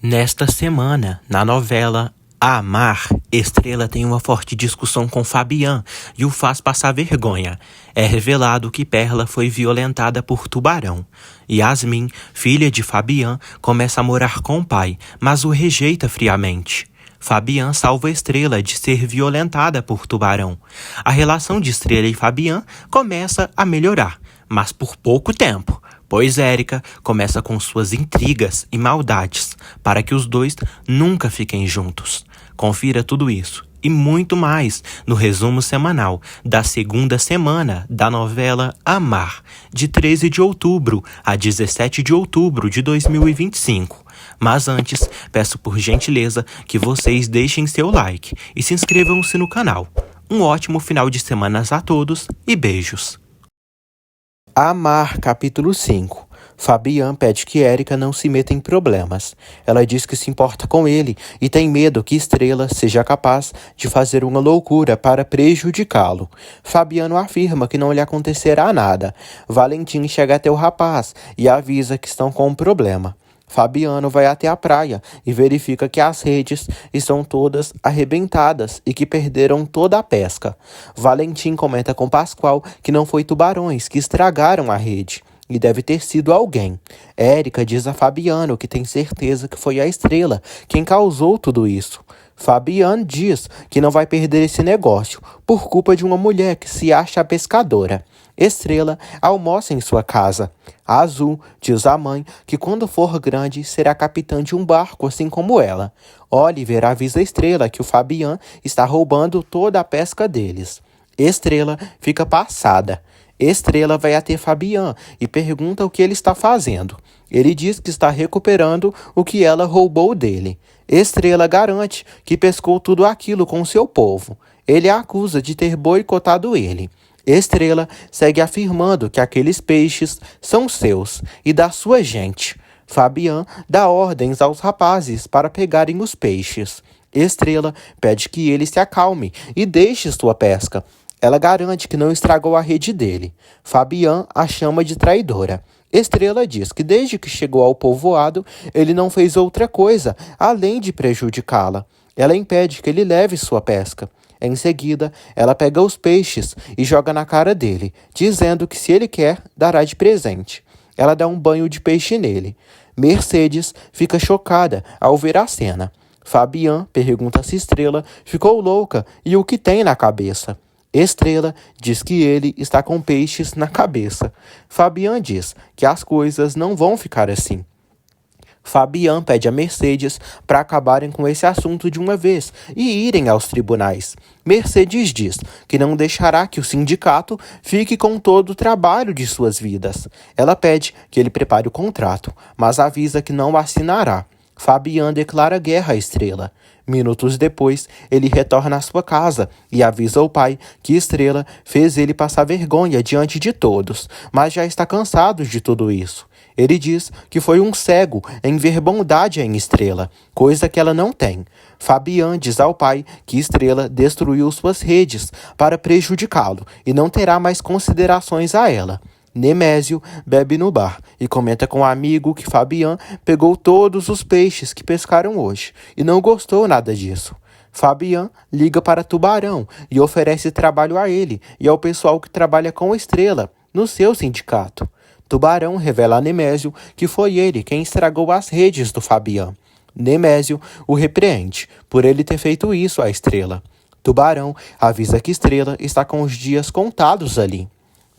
Nesta semana, na novela Amar, Estrela tem uma forte discussão com Fabian e o faz passar vergonha. É revelado que Perla foi violentada por Tubarão. Yasmin, filha de Fabian, começa a morar com o pai, mas o rejeita friamente. Fabian salva Estrela de ser violentada por Tubarão. A relação de Estrela e Fabian começa a melhorar, mas por pouco tempo, pois Érica começa com suas intrigas e maldades para que os dois nunca fiquem juntos. Confira tudo isso e muito mais no resumo semanal da segunda semana da novela Amar, de 13 de outubro a 17 de outubro de 2025. Mas antes, peço por gentileza que vocês deixem seu like e se inscrevam-se no canal. Um ótimo final de semanas a todos e beijos. Amar, capítulo 5. Fabian pede que Érica não se meta em problemas. Ela diz que se importa com ele e tem medo que Estrela seja capaz de fazer uma loucura para prejudicá-lo. Fabiano afirma que não lhe acontecerá nada. Valentim chega até o rapaz e avisa que estão com um problema. Fabiano vai até a praia e verifica que as redes estão todas arrebentadas e que perderam toda a pesca. Valentim comenta com Pascoal que não foi tubarões que estragaram a rede e deve ter sido alguém. Érica diz a Fabiano que tem certeza que foi a Estrela quem causou tudo isso. Fabiano diz que não vai perder esse negócio por culpa de uma mulher que se acha pescadora. Estrela almoça em sua casa. A Azul diz à mãe que quando for grande será capitã de um barco assim como ela. Oliver avisa Estrela que o Fabian está roubando toda a pesca deles. Estrela fica passada. Estrela vai até Fabian e pergunta o que ele está fazendo. Ele diz que está recuperando o que ela roubou dele. Estrela garante que pescou tudo aquilo com seu povo. Ele a acusa de ter boicotado ele. Estrela segue afirmando que aqueles peixes são seus e da sua gente. Fabian dá ordens aos rapazes para pegarem os peixes. Estrela pede que ele se acalme e deixe sua pesca. Ela garante que não estragou a rede dele. Fabian a chama de traidora. Estrela diz que desde que chegou ao povoado, ele não fez outra coisa além de prejudicá-la. Ela impede que ele leve sua pesca. Em seguida, ela pega os peixes e joga na cara dele, dizendo que se ele quer, dará de presente. Ela dá um banho de peixe nele. Mercedes fica chocada ao ver a cena. Fabian pergunta se Estrela ficou louca e o que tem na cabeça. Estrela diz que ele está com peixes na cabeça. Fabian diz que as coisas não vão ficar assim. Fabian pede a Mercedes para acabarem com esse assunto de uma vez e irem aos tribunais. Mercedes diz que não deixará que o sindicato fique com todo o trabalho de suas vidas. Ela pede que ele prepare o contrato, mas avisa que não assinará. Fabian declara guerra à Estrela. Minutos depois, ele retorna à sua casa e avisa ao pai que Estrela fez ele passar vergonha diante de todos, mas já está cansado de tudo isso. Ele diz que foi um cego em ver bondade em Estrela, coisa que ela não tem. Fabian diz ao pai que Estrela destruiu suas redes para prejudicá-lo e não terá mais considerações a ela. Nemésio bebe no bar e comenta com o amigo que Fabian pegou todos os peixes que pescaram hoje e não gostou nada disso. Fabian liga para Tubarão e oferece trabalho a ele e ao pessoal que trabalha com Estrela no seu sindicato. Tubarão revela a Nemésio que foi ele quem estragou as redes do Fabian. Nemésio o repreende por ele ter feito isso à Estrela. Tubarão avisa que Estrela está com os dias contados ali.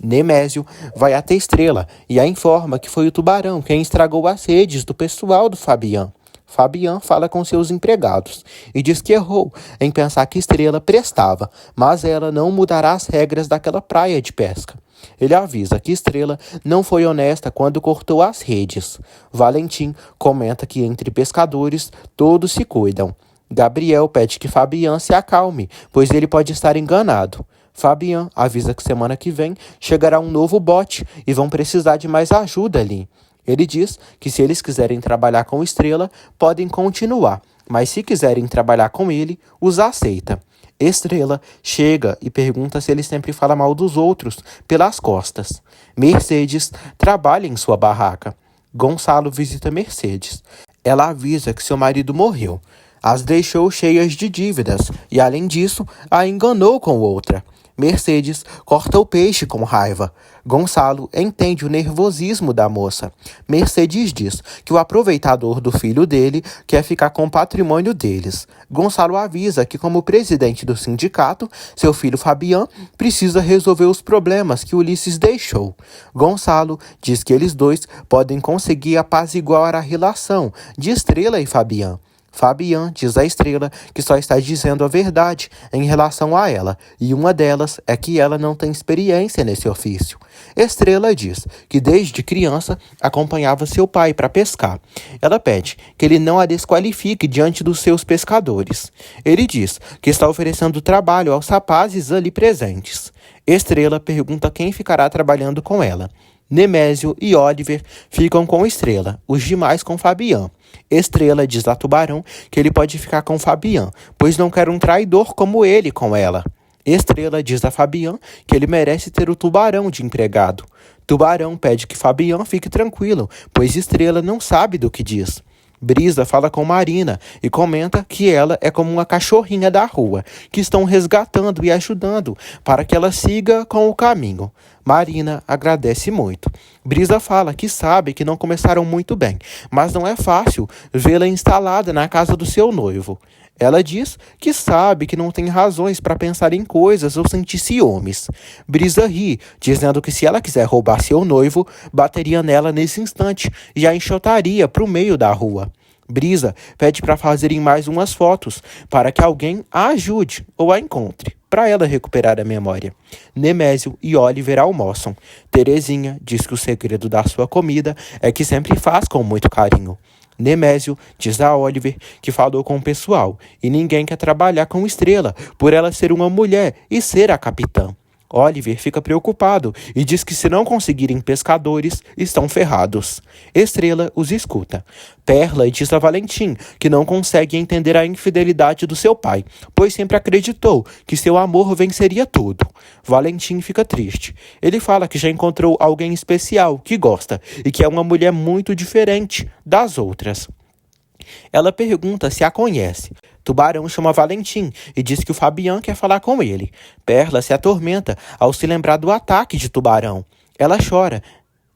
Nemésio vai até Estrela e a informa que foi o Tubarão quem estragou as redes do pessoal do Fabian. Fabian fala com seus empregados e diz que errou em pensar que Estrela prestava, mas ela não mudará as regras daquela praia de pesca. Ele avisa que Estrela não foi honesta quando cortou as redes. Valentim comenta que entre pescadores todos se cuidam. Gabriel pede que Fabian se acalme, pois ele pode estar enganado. Fabian avisa que semana que vem chegará um novo bote e vão precisar de mais ajuda ali. Ele diz que se eles quiserem trabalhar com Estrela, podem continuar, mas se quiserem trabalhar com ele, os aceita. Estrela chega e pergunta se ele sempre fala mal dos outros pelas costas. Mercedes trabalha em sua barraca. Gonçalo visita Mercedes. Ela avisa que seu marido morreu, as deixou cheias de dívidas e, além disso, a enganou com outra. Mercedes corta o peixe com raiva. Gonçalo entende o nervosismo da moça. Mercedes diz que o aproveitador do filho dele quer ficar com o patrimônio deles. Gonçalo avisa que, como presidente do sindicato, seu filho Fabian precisa resolver os problemas que Ulisses deixou. Gonçalo diz que eles dois podem conseguir apaziguar a relação de Estrela e Fabian. Fabian diz a Estrela que só está dizendo a verdade em relação a ela, e uma delas é que ela não tem experiência nesse ofício. Estrela diz que desde criança acompanhava seu pai para pescar. Ela pede que ele não a desqualifique diante dos seus pescadores. Ele diz que está oferecendo trabalho aos rapazes ali presentes. Estrela pergunta quem ficará trabalhando com ela. Nemésio e Oliver ficam com Estrela, os demais com Fabian. Estrela diz a Tubarão que ele pode ficar com Fabian, pois não quer um traidor como ele com ela. Estrela diz a Fabian que ele merece ter o Tubarão de empregado. Tubarão pede que Fabian fique tranquilo, pois Estrela não sabe do que diz. Brisa fala com Marina e comenta que ela é como uma cachorrinha da rua, que estão resgatando e ajudando para que ela siga com o caminho. Marina agradece muito. Brisa fala que sabe que não começaram muito bem, mas não é fácil vê-la instalada na casa do seu noivo. Ela diz que sabe que não tem razões para pensar em coisas ou sentir ciúmes. Brisa ri, dizendo que se ela quiser roubar seu noivo, bateria nela nesse instante e a enxotaria para o meio da rua. Brisa pede para fazerem mais umas fotos, para que alguém a ajude ou a encontre, para ela recuperar a memória. Nemésio e Oliver almoçam. Terezinha diz que o segredo da sua comida é que sempre faz com muito carinho. Nemésio diz a Oliver que falou com o pessoal e ninguém quer trabalhar com Estrela por ela ser uma mulher e ser a capitã. Oliver fica preocupado e diz que se não conseguirem pescadores, estão ferrados. Estrela os escuta. Perla diz a Valentim que não consegue entender a infidelidade do seu pai, pois sempre acreditou que seu amor venceria tudo. Valentim fica triste. Ele fala que já encontrou alguém especial, que gosta, e que é uma mulher muito diferente das outras. Ela pergunta se a conhece. Tubarão chama Valentim e diz que o Fabian quer falar com ele. Perla se atormenta ao se lembrar do ataque de Tubarão. Ela chora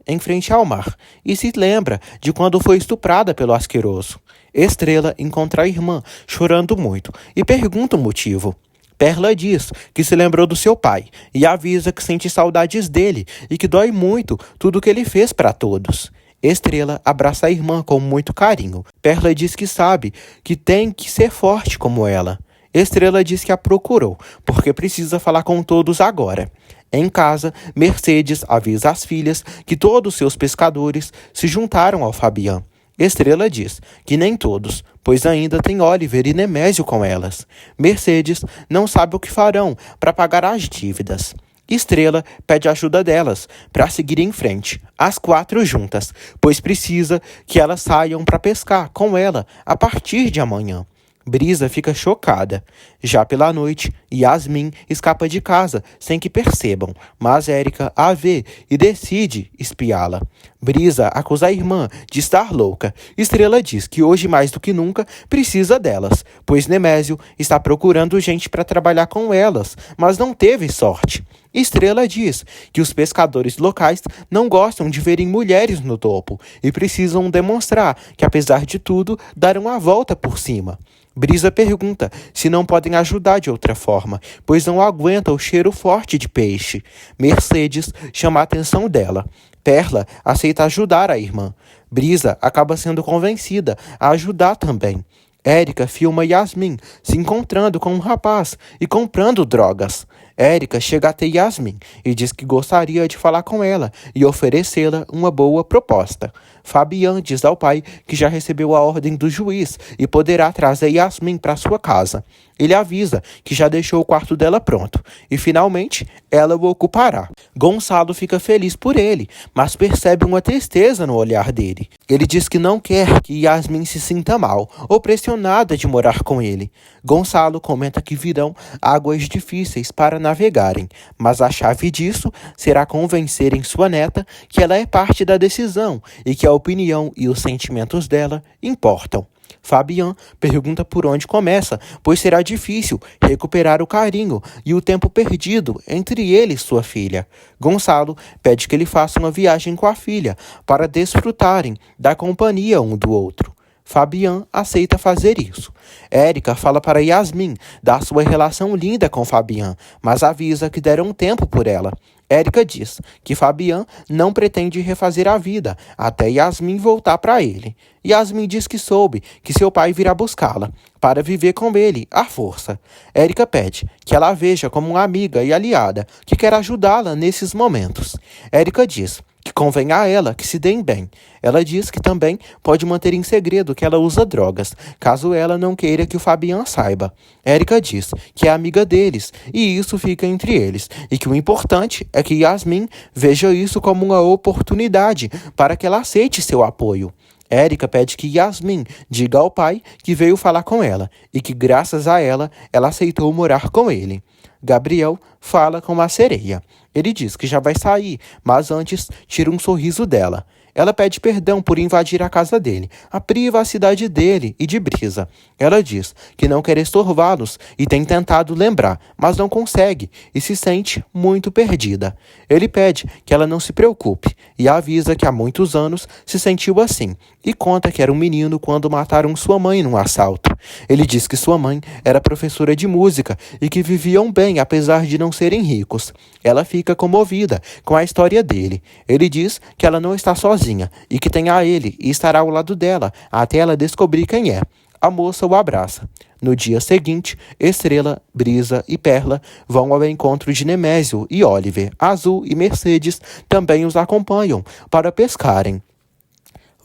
em frente ao mar e se lembra de quando foi estuprada pelo asqueroso. Estrela encontra a irmã chorando muito e pergunta o motivo. Perla diz que se lembrou do seu pai e avisa que sente saudades dele e que dói muito tudo que ele fez para todos. Estrela abraça a irmã com muito carinho. Perla diz que sabe que tem que ser forte como ela. Estrela diz que a procurou, porque precisa falar com todos agora. Em casa, Mercedes avisa as filhas que todos seus pescadores se juntaram ao Fabian. Estrela diz que nem todos, pois ainda tem Oliver e Nemésio com elas. Mercedes não sabe o que farão para pagar as dívidas. Estrela pede ajuda delas para seguir em frente, as 4 juntas, pois precisa que elas saiam para pescar com ela a partir de amanhã. Brisa fica chocada. Já pela noite, Yasmin escapa de casa sem que percebam, mas Érica a vê e decide espiá-la. Brisa acusa a irmã de estar louca. Estrela diz que hoje mais do que nunca precisa delas, pois Nemésio está procurando gente para trabalhar com elas, mas não teve sorte. Estrela diz que os pescadores locais não gostam de verem mulheres no topo e precisam demonstrar que, apesar de tudo, deram a volta por cima. Brisa pergunta se não podem ajudar de outra forma, pois não aguenta o cheiro forte de peixe. Mercedes chama a atenção dela. Perla aceita ajudar a irmã. Brisa acaba sendo convencida a ajudar também. Érica filma Yasmin se encontrando com um rapaz e comprando drogas. Érica chega até Yasmin e diz que gostaria de falar com ela e oferecê-la uma boa proposta. Fabian diz ao pai que já recebeu a ordem do juiz e poderá trazer Yasmin para sua casa. Ele avisa que já deixou o quarto dela pronto e, finalmente, ela o ocupará. Gonçalo fica feliz por ele, mas percebe uma tristeza no olhar dele. Ele diz que não quer que Yasmin se sinta mal ou pressionada de morar com ele. Gonçalo comenta que virão águas difíceis para navegarem, mas a chave disso será convencerem sua neta que ela é parte da decisão e que a opinião e os sentimentos dela importam. Fabian pergunta por onde começa, pois será difícil recuperar o carinho e o tempo perdido entre ele e sua filha. Gonçalo pede que ele faça uma viagem com a filha para desfrutarem da companhia um do outro. Fabian aceita fazer isso. Érica fala para Yasmin da sua relação linda com Fabian, mas avisa que deram tempo por ela. Érica diz que Fabian não pretende refazer a vida até Yasmin voltar para ele. Yasmin diz que soube que seu pai virá buscá-la para viver com ele à força. Érica pede que ela a veja como uma amiga e aliada que quer ajudá-la nesses momentos. Érica diz que convém a ela que se deem bem. Ela diz que também pode manter em segredo que ela usa drogas, caso ela não queira que o Fabian saiba. Érica diz que é amiga deles, e isso fica entre eles, e que o importante é que Yasmin veja isso como uma oportunidade para que ela aceite seu apoio. Érica pede que Yasmin diga ao pai que veio falar com ela, e que graças a ela aceitou morar com ele. Gabriel fala com a sereia. Ele diz que já vai sair, mas antes tira um sorriso dela. Ela pede perdão por invadir a casa dele, a privacidade dele e de Brisa. Ela diz que não quer estorvá-los e tem tentado lembrar, mas não consegue e se sente muito perdida. Ele pede que ela não se preocupe e avisa que há muitos anos se sentiu assim e conta que era um menino quando mataram sua mãe num assalto. Ele diz que sua mãe era professora de música e que viviam bem apesar de não serem ricos. Ela fica comovida com a história dele. Ele diz que ela não está sozinha e que tem a ele e estará ao lado dela até ela descobrir quem é. A moça o abraça. No dia seguinte, Estrela, Brisa e Perla vão ao encontro de Nemésio e Oliver. Azul e Mercedes também os acompanham para pescarem.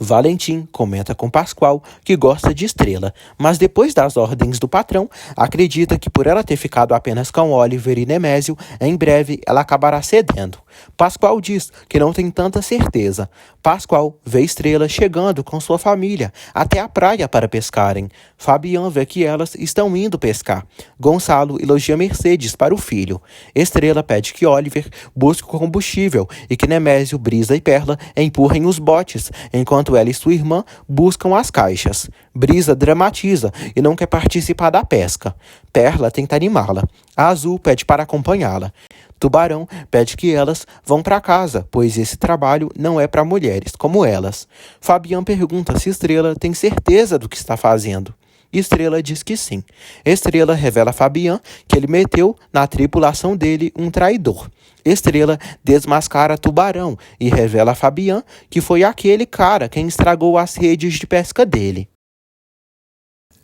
Valentim comenta com Pascoal que gosta de Estrela, mas depois das ordens do patrão, acredita que por ela ter ficado apenas com Oliver e Nemésio, em breve ela acabará cedendo. Pascoal diz que não tem tanta certeza. Pascoal vê Estrela chegando com sua família até a praia para pescarem. Fabian vê que elas estão indo pescar. Gonçalo elogia Mercedes para o filho. Estrela pede que Oliver busque o combustível e que Nemésio, Brisa e Perla empurrem os botes, enquanto ela e sua irmã buscam as caixas. Brisa dramatiza e não quer participar da pesca. Perla tenta animá-la. A Azul pede para acompanhá-la. Tubarão pede que elas vão para casa, pois esse trabalho não é para mulheres como elas. Fabian pergunta se Estrela tem certeza do que está fazendo. Estrela diz que sim. Estrela revela a Fabian que ele meteu na tripulação dele um traidor. Estrela desmascara Tubarão e revela a Fabian que foi aquele cara quem estragou as redes de pesca dele.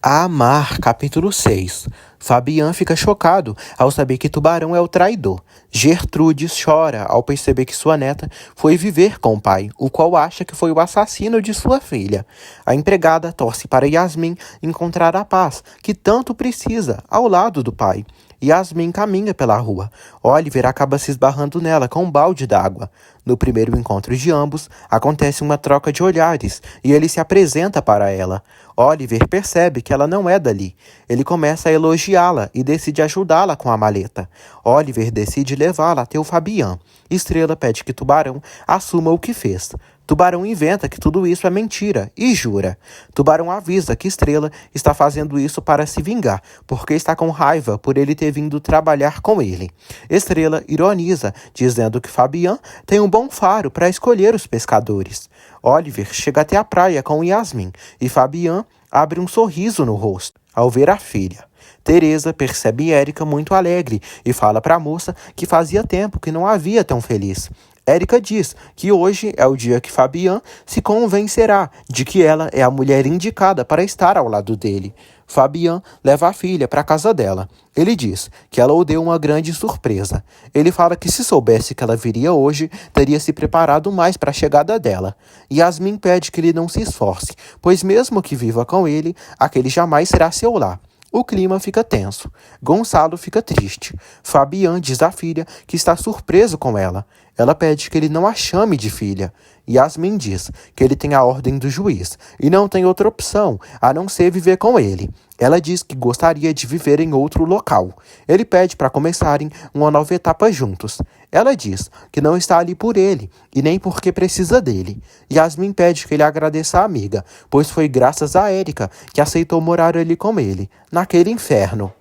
Amar, capítulo 6. Fabian fica chocado ao saber que Tubarão é o traidor. Gertrudes chora ao perceber que sua neta foi viver com o pai, o qual acha que foi o assassino de sua filha. A empregada torce para Yasmin encontrar a paz que tanto precisa ao lado do pai. Yasmin caminha pela rua. Oliver acaba se esbarrando nela com um balde d'água. No primeiro encontro de ambos, acontece uma troca de olhares e ele se apresenta para ela. Oliver percebe que ela não é dali. Ele começa a elogiá-la e decide ajudá-la com a maleta. Oliver decide levá-la até o Fabian. Estrela pede que Tubarão assuma o que fez. Tubarão inventa que tudo isso é mentira e jura. Tubarão avisa que Estrela está fazendo isso para se vingar, porque está com raiva por ele ter vindo trabalhar com ele. Estrela ironiza, dizendo que Fabian tem um bom faro para escolher os pescadores. Oliver chega até a praia com Yasmin e Fabian abre um sorriso no rosto ao ver a filha. Teresa percebe Érica muito alegre e fala para a moça que fazia tempo que não a via tão feliz. Érica diz que hoje é o dia que Fabian se convencerá de que ela é a mulher indicada para estar ao lado dele. Fabian leva a filha para a casa dela. Ele diz que ela o deu uma grande surpresa. Ele fala que se soubesse que ela viria hoje, teria se preparado mais para a chegada dela. Yasmin pede que ele não se esforce, pois mesmo que viva com ele, aquele jamais será seu lar. O clima fica tenso. Gonçalo fica triste. Fabian diz à filha que está surpreso com ela. Ela pede que ele não a chame de filha. Yasmin diz que ele tem a ordem do juiz e não tem outra opção a não ser viver com ele. Ela diz que gostaria de viver em outro local. Ele pede para começarem uma nova etapa juntos. Ela diz que não está ali por ele e nem porque precisa dele. Yasmin pede que ele agradeça a amiga, pois foi graças a Erika que aceitou morar ali com ele, naquele inferno.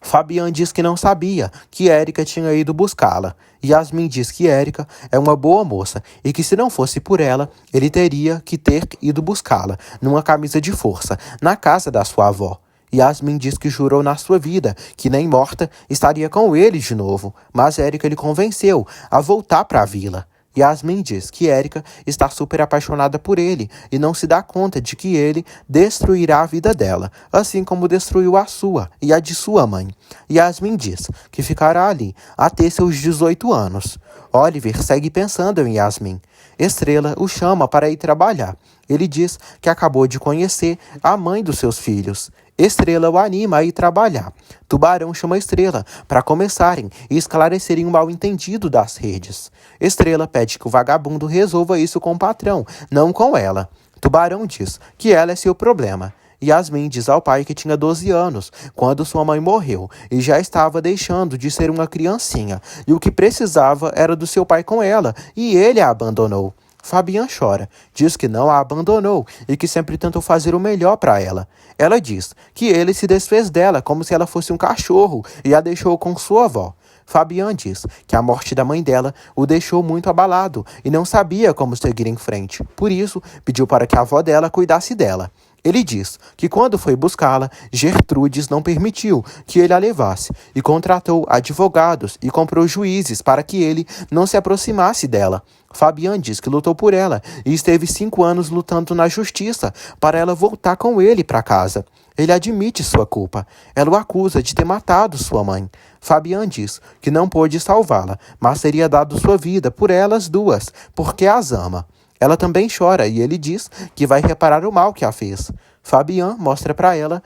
Fabian diz que não sabia que Erika tinha ido buscá-la. Yasmin diz que Erika é uma boa moça e que se não fosse por ela, ele teria que ter ido buscá-la, numa camisa de força, na casa da sua avó. Yasmin diz que jurou na sua vida que nem morta estaria com ele de novo, mas Erika lhe convenceu a voltar para a vila. Yasmin diz que Erika está super apaixonada por ele e não se dá conta de que ele destruirá a vida dela, assim como destruiu a sua e a de sua mãe. Yasmin diz que ficará ali até seus 18 anos. Oliver segue pensando em Yasmin. Estrela o chama para ir trabalhar. Ele diz que acabou de conhecer a mãe dos seus filhos. Estrela o anima a ir trabalhar. Tubarão chama Estrela para começarem e esclarecerem o mal-entendido das redes. Estrela pede que o vagabundo resolva isso com o patrão, não com ela. Tubarão diz que ela é seu problema. Yasmin diz ao pai que tinha 12 anos, quando sua mãe morreu, e já estava deixando de ser uma criancinha, e o que precisava era do seu pai com ela, e ele a abandonou. Fabian chora, diz que não a abandonou e que sempre tentou fazer o melhor para ela. Ela diz que ele se desfez dela como se ela fosse um cachorro e a deixou com sua avó. Fabian diz que a morte da mãe dela o deixou muito abalado e não sabia como seguir em frente. Por isso, pediu para que a avó dela cuidasse dela. Ele diz que quando foi buscá-la, Gertrudes não permitiu que ele a levasse e contratou advogados e comprou juízes para que ele não se aproximasse dela. Fabian diz que lutou por ela e esteve 5 anos lutando na justiça para ela voltar com ele para casa. Ele admite sua culpa. Ela o acusa de ter matado sua mãe. Fabian diz que não pôde salvá-la, mas teria dado sua vida por elas duas, porque as ama. Ela também chora e ele diz que vai reparar o mal que a fez. Fabian mostra para ela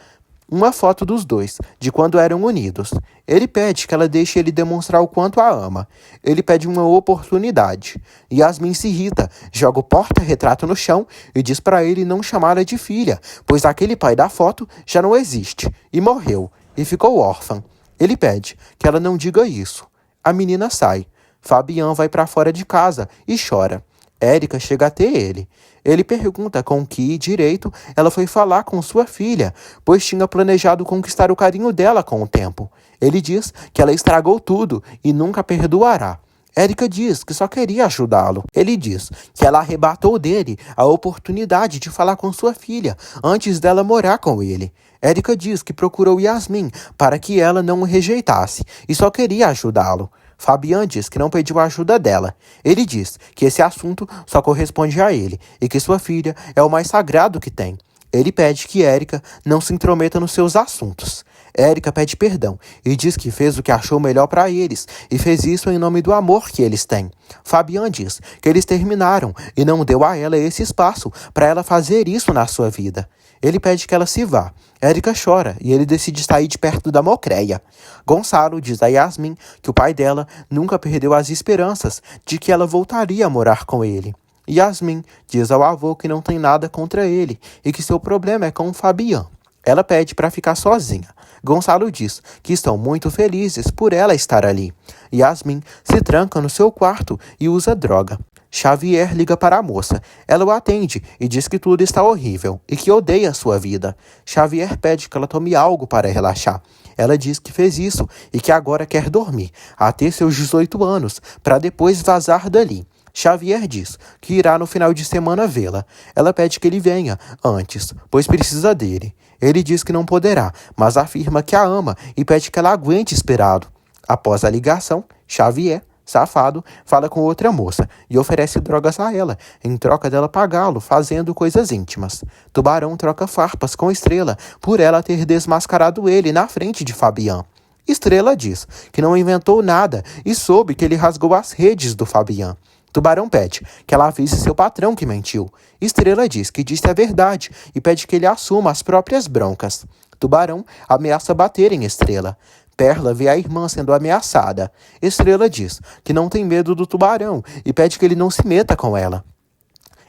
uma foto dos dois, de quando eram unidos. Ele pede que ela deixe ele demonstrar o quanto a ama. Ele pede uma oportunidade. Yasmin se irrita, joga o porta-retrato no chão e diz para ele não chamá-la de filha, pois aquele pai da foto já não existe, e morreu, e ficou órfã. Ele pede que ela não diga isso. A menina sai. Fabian vai para fora de casa e chora. Erika chega até ele. Ele pergunta com que direito ela foi falar com sua filha, pois tinha planejado conquistar o carinho dela com o tempo. Ele diz que ela estragou tudo e nunca perdoará. Erika diz que só queria ajudá-lo. Ele diz que ela arrebatou dele a oportunidade de falar com sua filha antes dela morar com ele. Erika diz que procurou Yasmin para que ela não o rejeitasse e só queria ajudá-lo. Fabian diz que não pediu a ajuda dela. Ele diz que esse assunto só corresponde a ele e que sua filha é o mais sagrado que tem. Ele pede que Erika não se intrometa nos seus assuntos. Erika pede perdão e diz que fez o que achou melhor para eles e fez isso em nome do amor que eles têm. Fabian diz que eles terminaram e não deu a ela esse espaço para ela fazer isso na sua vida. Ele pede que ela se vá. Erika chora e ele decide sair de perto da Mocreia. Gonçalo diz a Yasmin que o pai dela nunca perdeu as esperanças de que ela voltaria a morar com ele. Yasmin diz ao avô que não tem nada contra ele e que seu problema é com o Fabian. Ela pede para ficar sozinha. Gonçalo diz que estão muito felizes por ela estar ali. Yasmin se tranca no seu quarto e usa droga. Xavier liga para a moça. Ela o atende e diz que tudo está horrível e que odeia a sua vida. Xavier pede que ela tome algo para relaxar. Ela diz que fez isso e que agora quer dormir, até seus 18 anos, para depois vazar dali. Xavier diz que irá no final de semana vê-la. Ela pede que ele venha antes, pois precisa dele. Ele diz que não poderá, mas afirma que a ama e pede que ela aguente esperá-lo. Após a ligação, Xavier, safado, fala com outra moça e oferece drogas a ela, em troca dela pagá-lo, fazendo coisas íntimas. Tubarão troca farpas com Estrela por ela ter desmascarado ele na frente de Fabian. Estrela diz que não inventou nada e soube que ele rasgou as redes do Fabian. Tubarão pede que ela avise seu patrão que mentiu. Estrela diz que disse a verdade e pede que ele assuma as próprias broncas. Tubarão ameaça bater em Estrela. Perla vê a irmã sendo ameaçada. Estrela diz que não tem medo do tubarão e pede que ele não se meta com ela.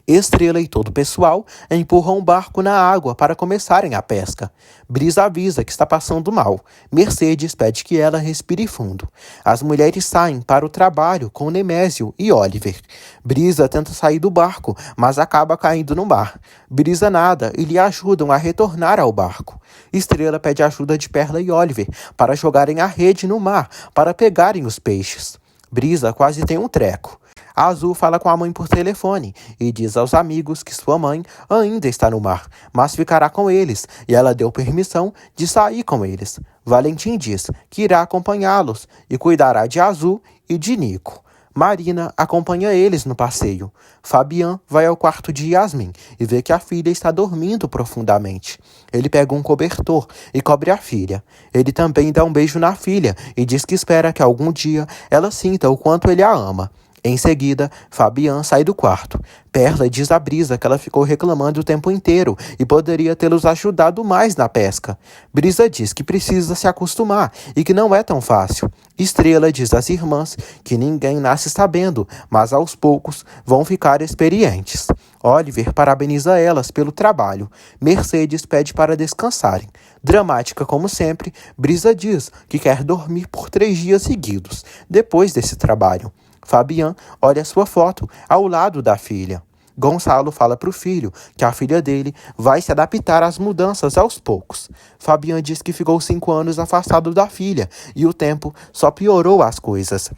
Estrela e todo o pessoal empurram o barco na água para começarem a pesca. Brisa avisa que está passando mal. Mercedes pede que ela respire fundo. As mulheres saem para o trabalho com Nemésio e Oliver. Brisa tenta sair do barco, mas acaba caindo no mar. Brisa nada e lhe ajudam a retornar ao barco. Estrela pede ajuda de Perla e Oliver para jogarem a rede no mar para pegarem os peixes. Brisa quase tem um treco. A Azul fala com a mãe por telefone e diz aos amigos que sua mãe ainda está no mar, mas ficará com eles e ela deu permissão de sair com eles. Valentim diz que irá acompanhá-los e cuidará de Azul e de Nico. Marina acompanha eles no passeio. Fabian vai ao quarto de Yasmin e vê que a filha está dormindo profundamente. Ele pega um cobertor e cobre a filha. Ele também dá um beijo na filha e diz que espera que algum dia ela sinta o quanto ele a ama. Em seguida, Fabian sai do quarto. Perla diz a Brisa que ela ficou reclamando o tempo inteiro e poderia tê-los ajudado mais na pesca. Brisa diz que precisa se acostumar e que não é tão fácil. Estrela diz às irmãs que ninguém nasce sabendo, mas aos poucos vão ficar experientes. Oliver parabeniza elas pelo trabalho. Mercedes pede para descansarem. Dramática como sempre, Brisa diz que quer dormir por 3 dias seguidos, depois desse trabalho. Fabian olha sua foto ao lado da filha. Gonçalo fala para o filho que a filha dele vai se adaptar às mudanças aos poucos. Fabian diz que ficou 5 anos afastado da filha e o tempo só piorou as coisas.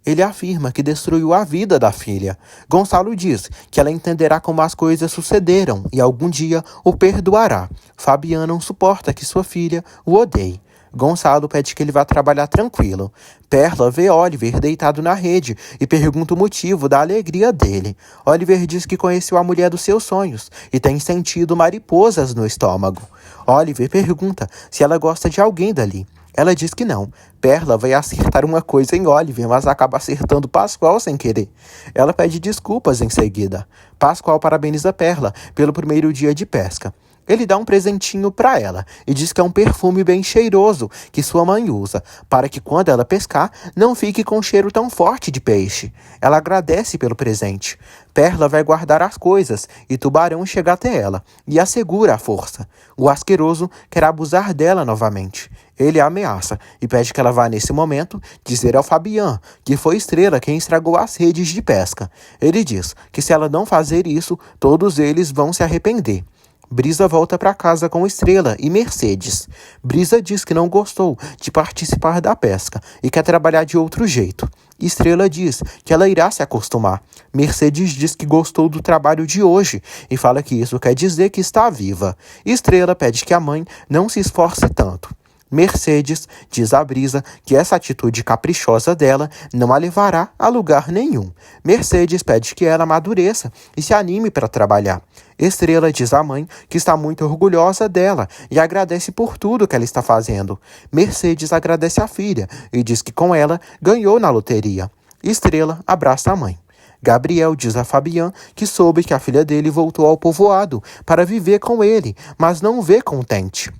Ele afirma que destruiu a vida da filha. Gonçalo diz que ela entenderá como as coisas sucederam e algum dia o perdoará. Fabian não suporta que sua filha o odeie. Gonçalo pede que ele vá trabalhar tranquilo. Perla vê Oliver deitado na rede e pergunta o motivo da alegria dele. Oliver diz que conheceu a mulher dos seus sonhos e tem sentido mariposas no estômago. Oliver pergunta se ela gosta de alguém dali. Ela diz que não. Perla vai acertar uma coisa em Oliver, mas acaba acertando Pascoal sem querer. Ela pede desculpas em seguida. Pascoal parabeniza Perla pelo primeiro dia de pesca. Ele dá um presentinho para ela e diz que é um perfume bem cheiroso que sua mãe usa, para que quando ela pescar, não fique com um cheiro tão forte de peixe. Ela agradece pelo presente. Perla vai guardar as coisas e Tubarão chega até ela e assegura a força. O asqueroso quer abusar dela novamente. Ele a ameaça e pede que ela vá nesse momento dizer ao Fabian que foi Estrela quem estragou as redes de pesca. Ele diz que se ela não fazer isso, todos eles vão se arrepender. Brisa volta para casa com Estrela e Mercedes. Brisa diz que não gostou de participar da pesca e quer trabalhar de outro jeito. Estrela diz que ela irá se acostumar. Mercedes diz que gostou do trabalho de hoje e fala que isso quer dizer que está viva. Estrela pede que a mãe não se esforce tanto. Mercedes diz a Brisa que essa atitude caprichosa dela não a levará a lugar nenhum. Mercedes pede que ela amadureça e se anime para trabalhar. Estrela diz à mãe que está muito orgulhosa dela e agradece por tudo que ela está fazendo. Mercedes agradece a filha e diz que com ela ganhou na loteria. Estrela abraça a mãe. Gabriel diz a Fabian que soube que a filha dele voltou ao povoado para viver com ele, mas não vê contente.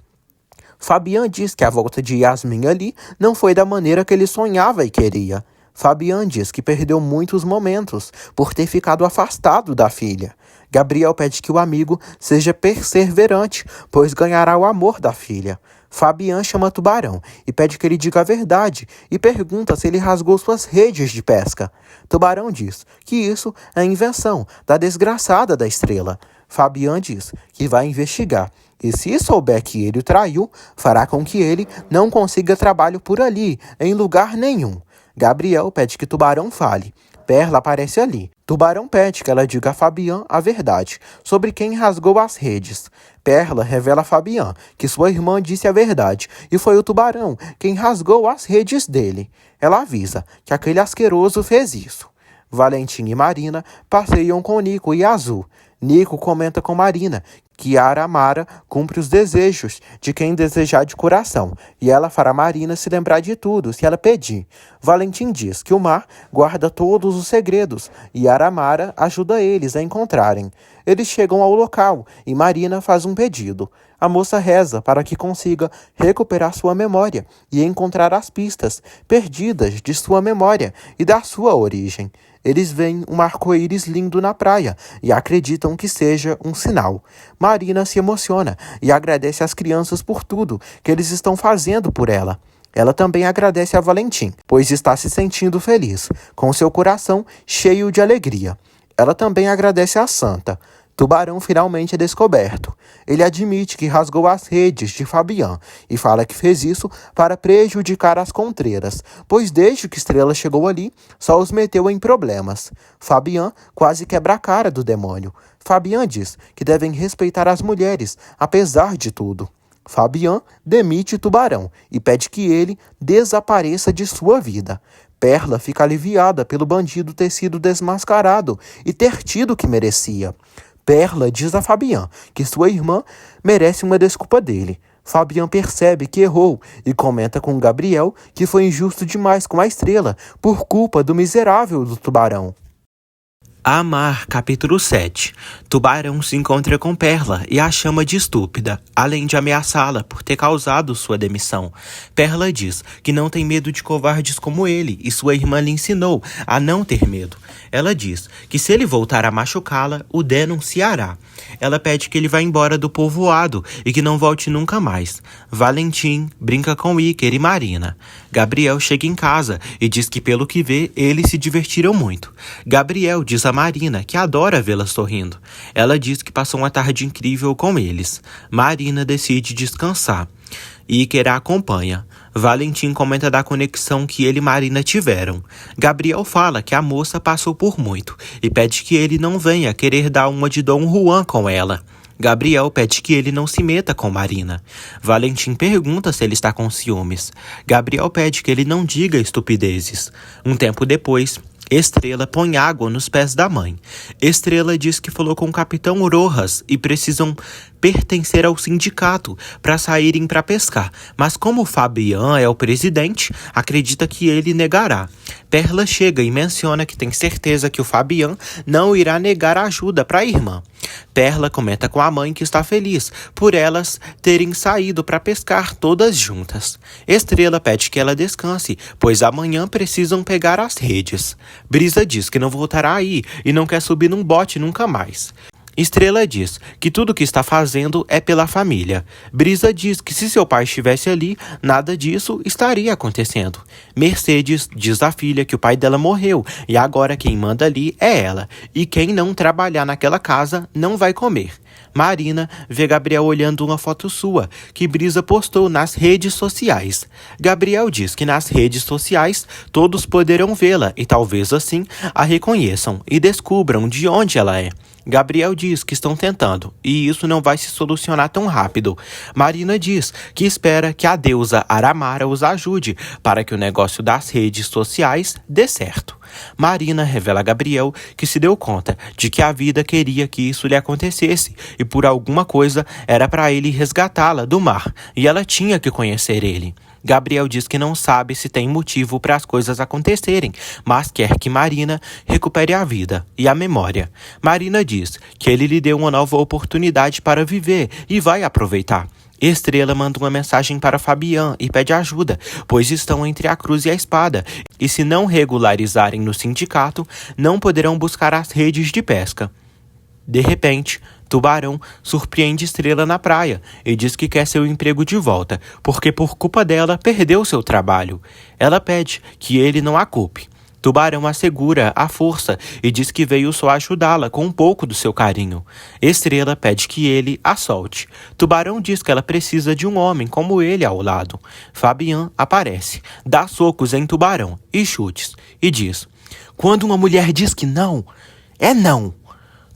Fabian diz que a volta de Yasmin ali não foi da maneira que ele sonhava e queria. Fabian diz que perdeu muitos momentos por ter ficado afastado da filha. Gabriel pede que o amigo seja perseverante, pois ganhará o amor da filha. Fabian chama Tubarão e pede que ele diga a verdade e pergunta se ele rasgou suas redes de pesca. Tubarão diz que isso é invenção da desgraçada da Estrela. Fabian diz que vai investigar e se souber que ele o traiu, fará com que ele não consiga trabalho por ali, em lugar nenhum. Gabriel pede que Tubarão fale. Perla aparece ali. Tubarão pede que ela diga a Fabian a verdade sobre quem rasgou as redes. Perla revela a Fabian que sua irmã disse a verdade e foi o Tubarão quem rasgou as redes dele. Ela avisa que aquele asqueroso fez isso. Valentim e Marina passeiam com Nico e Azul. Nico comenta com Marina que Aramara cumpre os desejos de quem desejar de coração, e ela fará Marina se lembrar de tudo se ela pedir. Valentim diz que o mar guarda todos os segredos, e Aramara ajuda eles a encontrarem. Eles chegam ao local e Marina faz um pedido. A moça reza para que consiga recuperar sua memória e encontrar as pistas perdidas de sua memória e da sua origem. Eles veem um arco-íris lindo na praia e acreditam que seja um sinal. Marina se emociona e agradece às crianças por tudo que eles estão fazendo por ela. Ela também agradece a Valentim, pois está se sentindo feliz, com seu coração cheio de alegria. Ela também agradece a Santa. Tubarão finalmente é descoberto. Ele admite que rasgou as redes de Fabian e fala que fez isso para prejudicar as contreiras, pois desde que Estrela chegou ali, só os meteu em problemas. Fabian quase quebra a cara do demônio. Fabian diz que devem respeitar as mulheres, apesar de tudo. Fabian demite Tubarão e pede que ele desapareça de sua vida. Perla fica aliviada pelo bandido ter sido desmascarado e ter tido o que merecia. Perla diz a Fabian que sua irmã merece uma desculpa dele. Fabian percebe que errou e comenta com Gabriel que foi injusto demais com a Estrela por culpa do miserável do Tubarão. Amar, capítulo 7. Tubarão se encontra com Perla e a chama de estúpida, além de ameaçá-la por ter causado sua demissão. Perla diz que não tem medo de covardes como ele e sua irmã lhe ensinou a não ter medo. Ela diz que se ele voltar a machucá-la, o denunciará. Ela pede que ele vá embora do povoado e que não volte nunca mais. Valentim brinca com Iker e Marina. Gabriel chega em casa e diz que, pelo que vê, eles se divertiram muito. Gabriel diz a Marina que adora vê-la sorrindo. Ela diz que passou uma tarde incrível com eles. Marina decide descansar. Iker a acompanha. Valentim comenta da conexão que ele e Marina tiveram. Gabriel fala que a moça passou por muito e pede que ele não venha querer dar uma de Dom Juan com ela. Gabriel pede que ele não se meta com Marina. Valentim pergunta se ele está com ciúmes. Gabriel pede que ele não diga estupidezes. Um tempo depois, Estrela põe água nos pés da mãe. Estrela diz que falou com o Capitão Rojas e precisam pertencer ao sindicato para saírem para pescar, mas como Fabian é o presidente, acredita que ele negará. Perla chega e menciona que tem certeza que o Fabian não irá negar ajuda para a irmã. Perla comenta com a mãe que está feliz por elas terem saído para pescar todas juntas. Estrela pede que ela descanse, pois amanhã precisam pegar as redes. Brisa diz que não voltará aí e não quer subir num bote nunca mais. Estrela diz que tudo o que está fazendo é pela família. Brisa diz que se seu pai estivesse ali, nada disso estaria acontecendo. Mercedes diz à filha que o pai dela morreu e agora quem manda ali é ela. E quem não trabalhar naquela casa não vai comer. Marina vê Gabriel olhando uma foto sua, que Brisa postou nas redes sociais. Gabriel diz que nas redes sociais todos poderão vê-la e talvez assim a reconheçam e descubram de onde ela é. Gabriel diz que estão tentando, e isso não vai se solucionar tão rápido. Marina diz que espera que a deusa Aramara os ajude para que o negócio das redes sociais dê certo. Marina revela a Gabriel que se deu conta de que a vida queria que isso lhe acontecesse e por alguma coisa era para ele resgatá-la do mar e ela tinha que conhecer ele. Gabriel diz que não sabe se tem motivo para as coisas acontecerem, mas quer que Marina recupere a vida e a memória. Marina diz que ele lhe deu uma nova oportunidade para viver e vai aproveitar. Estrela manda uma mensagem para Fabian e pede ajuda, pois estão entre a cruz e a espada, e se não regularizarem no sindicato, não poderão buscar as redes de pesca. De repente, Tubarão surpreende Estrela na praia e diz que quer seu emprego de volta, porque por culpa dela perdeu seu trabalho. Ela pede que ele não a culpe. Tubarão assegura a força e diz que veio só ajudá-la com um pouco do seu carinho. Estrela pede que ele a solte. Tubarão diz que ela precisa de um homem como ele ao lado. Fabian aparece, dá socos em Tubarão e chutes e diz: "Quando uma mulher diz que não, é não."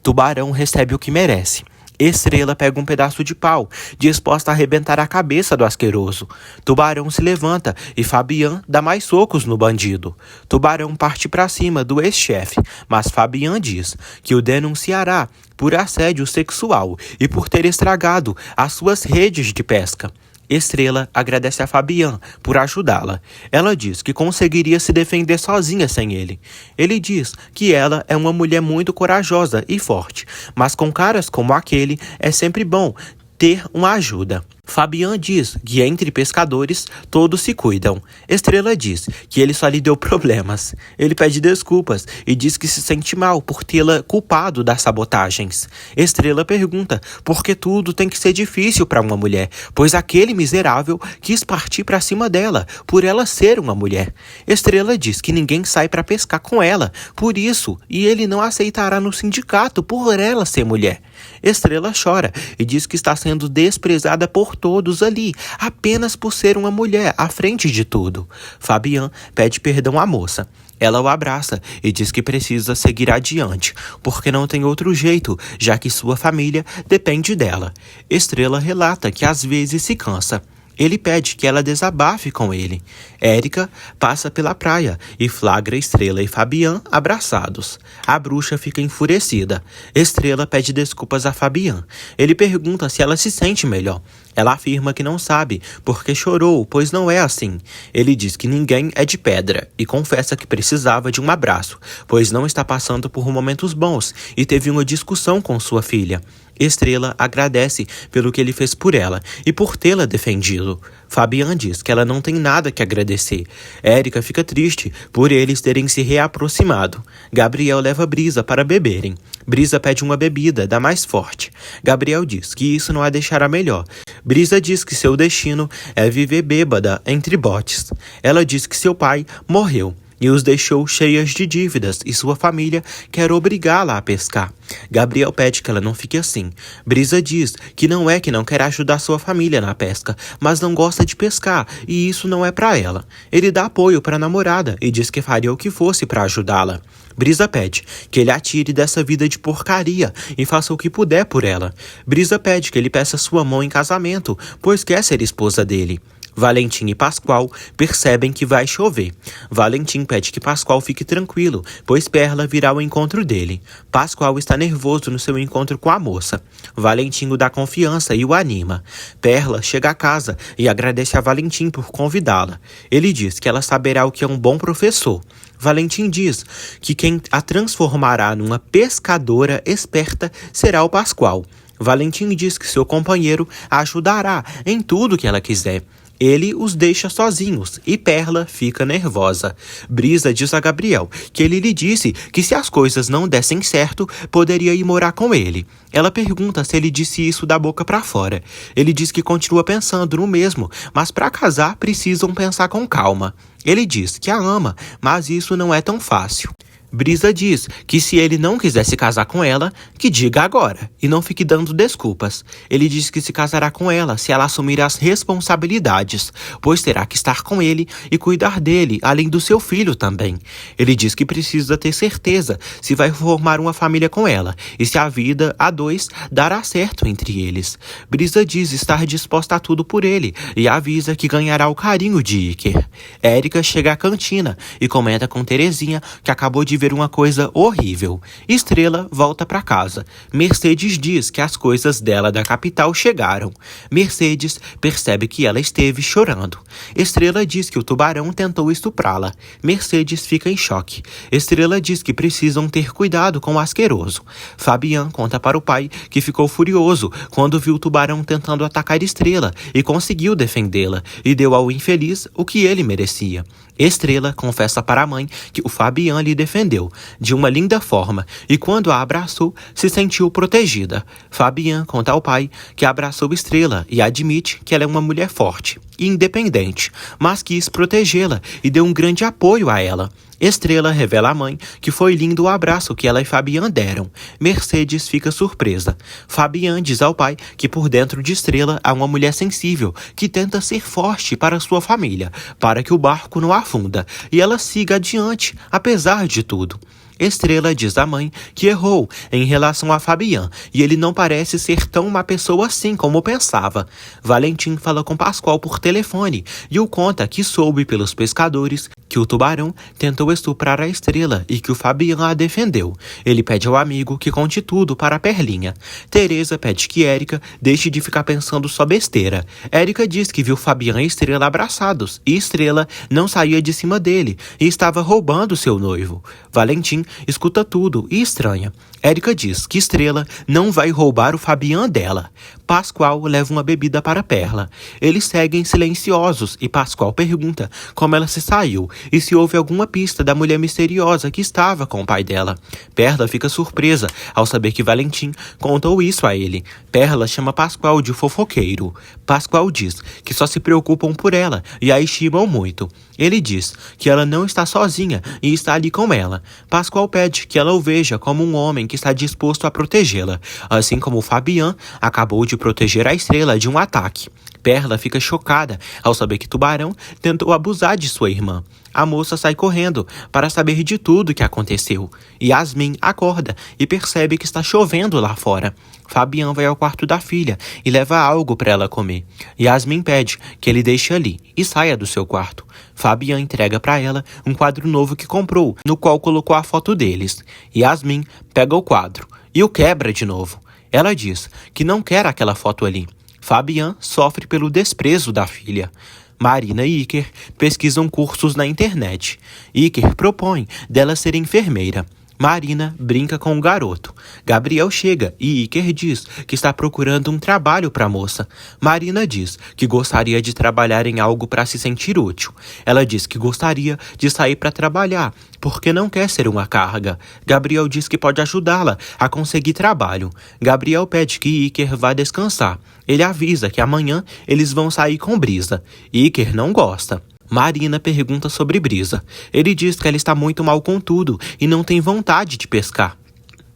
Tubarão recebe o que merece. Estrela pega um pedaço de pau, disposta a arrebentar a cabeça do asqueroso. Tubarão se levanta e Fabian dá mais socos no bandido. Tubarão parte para cima do ex-chefe, mas Fabian diz que o denunciará por assédio sexual e por ter estragado as suas redes de pesca. Estrela agradece a Fabian por ajudá-la. Ela diz que conseguiria se defender sozinha sem ele. Ele diz que ela é uma mulher muito corajosa e forte, mas com caras como aquele é sempre bom ter uma ajuda. Fabian diz que entre pescadores todos se cuidam. Estrela diz que ele só lhe deu problemas. Ele pede desculpas e diz que se sente mal por tê-la culpado das sabotagens. Estrela pergunta por que tudo tem que ser difícil para uma mulher, pois aquele miserável quis partir para cima dela, por ela ser uma mulher. Estrela diz que ninguém sai para pescar com ela, por isso, e ele não aceitará no sindicato por ela ser mulher. Estrela chora e diz que está sendo desprezada por todos ali, apenas por ser uma mulher à frente de tudo. Fabian pede perdão à moça. Ela o abraça e diz que precisa seguir adiante, porque não tem outro jeito, já que sua família depende dela. Estrela relata que às vezes se cansa. Ele pede que ela desabafe com ele. Érica passa pela praia e flagra Estrela e Fabian abraçados. A bruxa fica enfurecida. Estrela pede desculpas a Fabian. Ele pergunta se ela se sente melhor. Ela afirma que não sabe, porque chorou, pois não é assim. Ele diz que ninguém é de pedra e confessa que precisava de um abraço, pois não está passando por momentos bons e teve uma discussão com sua filha. Estrela agradece pelo que ele fez por ela e por tê-la defendido. Fabian diz que ela não tem nada que agradecer. Érica fica triste por eles terem se reaproximado. Gabriel leva Brisa para beberem. Brisa pede uma bebida da mais forte. Gabriel diz que isso não a deixará melhor. Brisa diz que seu destino é viver bêbada entre botes. Ela diz que seu pai morreu e os deixou cheias de dívidas e sua família quer obrigá-la a pescar. Gabriel pede que ela não fique assim. Brisa diz que não quer ajudar sua família na pesca, mas não gosta de pescar e isso não é para ela. Ele dá apoio para a namorada e diz que faria o que fosse para ajudá-la. Brisa pede que ele atire dessa vida de porcaria e faça o que puder por ela. Brisa pede que ele peça sua mão em casamento, pois quer ser esposa dele. Valentim e Pascoal percebem que vai chover. Valentim pede que Pascoal fique tranquilo, pois Perla virá ao encontro dele. Pascoal está nervoso no seu encontro com a moça. Valentim o dá confiança e o anima. Perla chega a casa e agradece a Valentim por convidá-la. Ele diz que ela saberá o que é um bom professor. Valentim diz que quem a transformará numa pescadora esperta será o Pascoal. Valentim diz que seu companheiro a ajudará em tudo que ela quiser. Ele os deixa sozinhos e Perla fica nervosa. Brisa diz a Gabriel que ele lhe disse que se as coisas não dessem certo, poderia ir morar com ele. Ela pergunta se ele disse isso da boca para fora. Ele diz que continua pensando no mesmo, mas para casar precisam pensar com calma. Ele diz que a ama, mas isso não é tão fácil. Brisa diz que se ele não quiser se casar com ela, que diga agora e não fique dando desculpas. Ele diz que se casará com ela se ela assumir as responsabilidades, pois terá que estar com ele e cuidar dele, além do seu filho também. Ele diz que precisa ter certeza se vai formar uma família com ela e se a vida a dois dará certo entre eles. Brisa diz estar disposta a tudo por ele e avisa que ganhará o carinho de Iker. Érica chega à cantina e comenta com Terezinha que acabou de ver uma coisa horrível. Estrela volta para casa. Mercedes diz que as coisas dela da capital chegaram. Mercedes percebe que ela esteve chorando. Estrela diz que o tubarão tentou estuprá-la. Mercedes fica em choque. Estrela diz que precisam ter cuidado com o asqueroso. Fabian conta para o pai que ficou furioso quando viu o tubarão tentando atacar Estrela e conseguiu defendê-la e deu ao infeliz o que ele merecia. Estrela confessa para a mãe que o Fabian lhe defendeu de uma linda forma e quando a abraçou, se sentiu protegida. Fabian conta ao pai que abraçou Estrela e admite que ela é uma mulher forte e independente, mas quis protegê-la e deu um grande apoio a ela. Estrela revela à mãe que foi lindo o abraço que ela e Fabian deram. Mercedes fica surpresa. Fabian diz ao pai que por dentro de Estrela há uma mulher sensível que tenta ser forte para sua família, para que o barco não afunda e ela siga adiante, apesar de tudo. Estrela diz à mãe que errou em relação a Fabian e ele não parece ser tão uma pessoa assim como pensava. Valentim fala com Pascoal por telefone e o conta que soube pelos pescadores que o tubarão tentou estuprar a Estrela e que o Fabian a defendeu. Ele pede ao amigo que conte tudo para a Perlinha. Teresa pede que Érica deixe de ficar pensando só besteira. Érica diz que viu Fabian e Estrela abraçados e Estrela não saía de cima dele e estava roubando seu noivo. Valentim escuta tudo e estranha. Érica diz que Estrela não vai roubar o Fabian dela. Pascoal leva uma bebida para Perla. Eles seguem silenciosos e Pascoal pergunta como ela se saiu e se houve alguma pista da mulher misteriosa que estava com o pai dela. Perla fica surpresa ao saber que Valentim contou isso a ele. Perla chama Pascoal de fofoqueiro. Pascoal diz que só se preocupam por ela e a estimam muito. Ele diz que ela não está sozinha e está ali com ela. Pascoal pede que ela o veja como um homem que está disposto a protegê-la, assim como Fabian acabou de proteger a Estrela de um ataque. Perla fica chocada ao saber que Tubarão tentou abusar de sua irmã. A moça sai correndo para saber de tudo o que aconteceu. Yasmin acorda e percebe que está chovendo lá fora. Fabian vai ao quarto da filha e leva algo para ela comer. Yasmin pede que ele deixe ali e saia do seu quarto. Fabian entrega para ela um quadro novo que comprou, no qual colocou a foto deles. Yasmin pega o quadro e o quebra de novo. Ela diz que não quer aquela foto ali. Fabian sofre pelo desprezo da filha. Marina e Iker pesquisam cursos na internet. Iker propõe dela ser enfermeira. Marina brinca com o garoto. Gabriel chega e Iker diz que está procurando um trabalho para a moça. Marina diz que gostaria de trabalhar em algo para se sentir útil. Ela diz que gostaria de sair para trabalhar, porque não quer ser uma carga. Gabriel diz que pode ajudá-la a conseguir trabalho. Gabriel pede que Iker vá descansar. Ele avisa que amanhã eles vão sair com Brisa. Iker não gosta. Marina pergunta sobre Brisa. Ele diz que ela está muito mal com tudo e não tem vontade de pescar.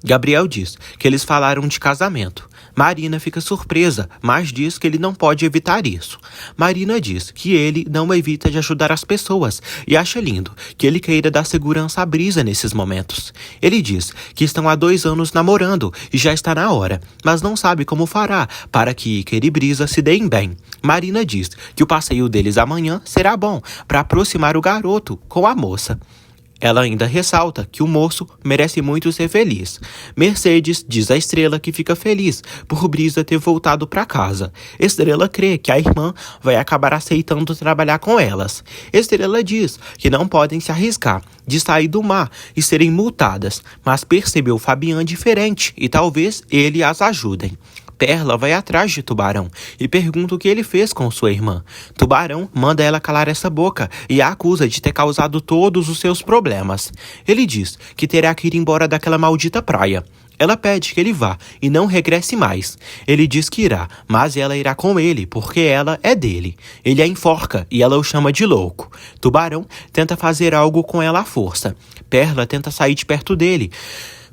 Gabriel diz que eles falaram de casamento. Marina fica surpresa, mas diz que ele não pode evitar isso. Marina diz que ele não evita de ajudar as pessoas e acha lindo que ele queira dar segurança à Brisa nesses momentos. Ele diz que estão há 2 anos namorando e já está na hora, mas não sabe como fará para que Iker e Brisa se deem bem. Marina diz que o passeio deles amanhã será bom para aproximar o garoto com a moça. Ela ainda ressalta que o moço merece muito ser feliz. Mercedes diz à Estrela que fica feliz por Brisa ter voltado para casa. Estrela crê que a irmã vai acabar aceitando trabalhar com elas. Estrela diz que não podem se arriscar de sair do mar e serem multadas, mas percebeu Fabian diferente e talvez ele as ajudem. Perla vai atrás de Tubarão e pergunta o que ele fez com sua irmã. Tubarão manda ela calar essa boca e a acusa de ter causado todos os seus problemas. Ele diz que terá que ir embora daquela maldita praia. Ela pede que ele vá e não regresse mais. Ele diz que irá, mas ela irá com ele, porque ela é dele. Ele a enforca e ela o chama de louco. Tubarão tenta fazer algo com ela à força. Perla tenta sair de perto dele,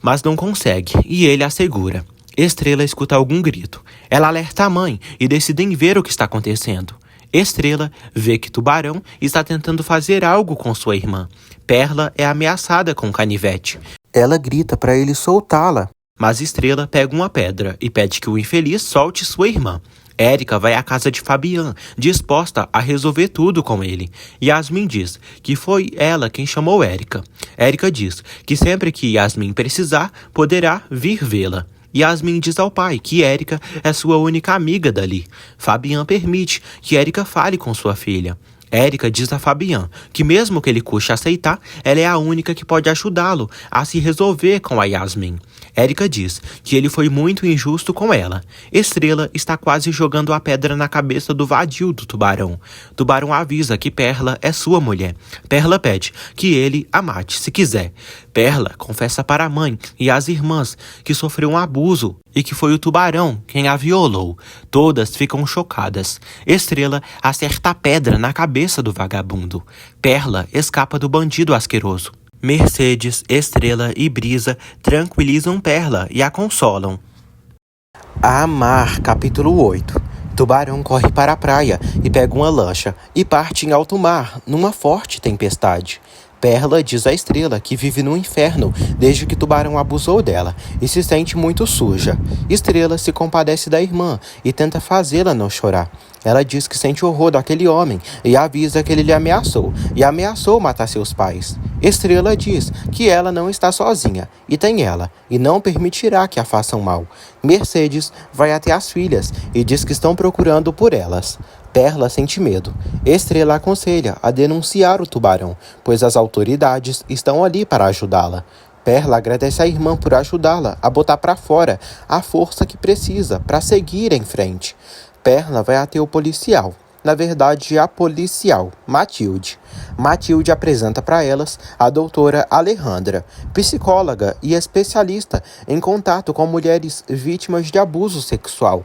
mas não consegue, e ele a segura. Estrela escuta algum grito. Ela alerta a mãe e decidem ver o que está acontecendo. Estrela vê que Tubarão está tentando fazer algo com sua irmã. Perla é ameaçada com canivete. Ela grita para ele soltá-la, mas Estrela pega uma pedra e pede que o infeliz solte sua irmã. Érica vai à casa de Fabian, disposta a resolver tudo com ele. Yasmin diz que foi ela quem chamou Érica. Érica diz que sempre que Yasmin precisar, poderá vir vê-la. Yasmin diz ao pai que Érica é sua única amiga dali. Fabian permite que Érica fale com sua filha. Érica diz a Fabian que mesmo que ele custe aceitar, ela é a única que pode ajudá-lo a se resolver com a Yasmin. Érica diz que ele foi muito injusto com ela. Estrela está quase jogando a pedra na cabeça do vadio do Tubarão. Tubarão avisa que Perla é sua mulher. Perla pede que ele a mate se quiser. Perla confessa para a mãe e as irmãs que sofreu um abuso e que foi o Tubarão quem a violou. Todas ficam chocadas. Estrela acerta a pedra na cabeça do vagabundo. Perla escapa do bandido asqueroso. Mercedes, Estrela e Brisa tranquilizam Perla e a consolam. A Mar, capítulo 8. Tubarão corre para a praia e pega uma lancha e parte em alto mar, numa forte tempestade. Perla diz à Estrela que vive no inferno desde que Tubarão abusou dela e se sente muito suja. Estrela se compadece da irmã e tenta fazê-la não chorar. Ela diz que sente horror daquele homem e avisa que ele lhe ameaçou matar seus pais. Estrela diz que ela não está sozinha e tem ela, e não permitirá que a façam mal. Mercedes vai até as filhas e diz que estão procurando por elas. Perla sente medo. Estrela aconselha a denunciar o Tubarão, pois as autoridades estão ali para ajudá-la. Perla agradece à irmã por ajudá-la a botar para fora a força que precisa para seguir em frente. Perla vai até o policial. Na verdade, a policial, Matilde. Matilde apresenta para elas a doutora Alejandra, psicóloga e especialista em contato com mulheres vítimas de abuso sexual.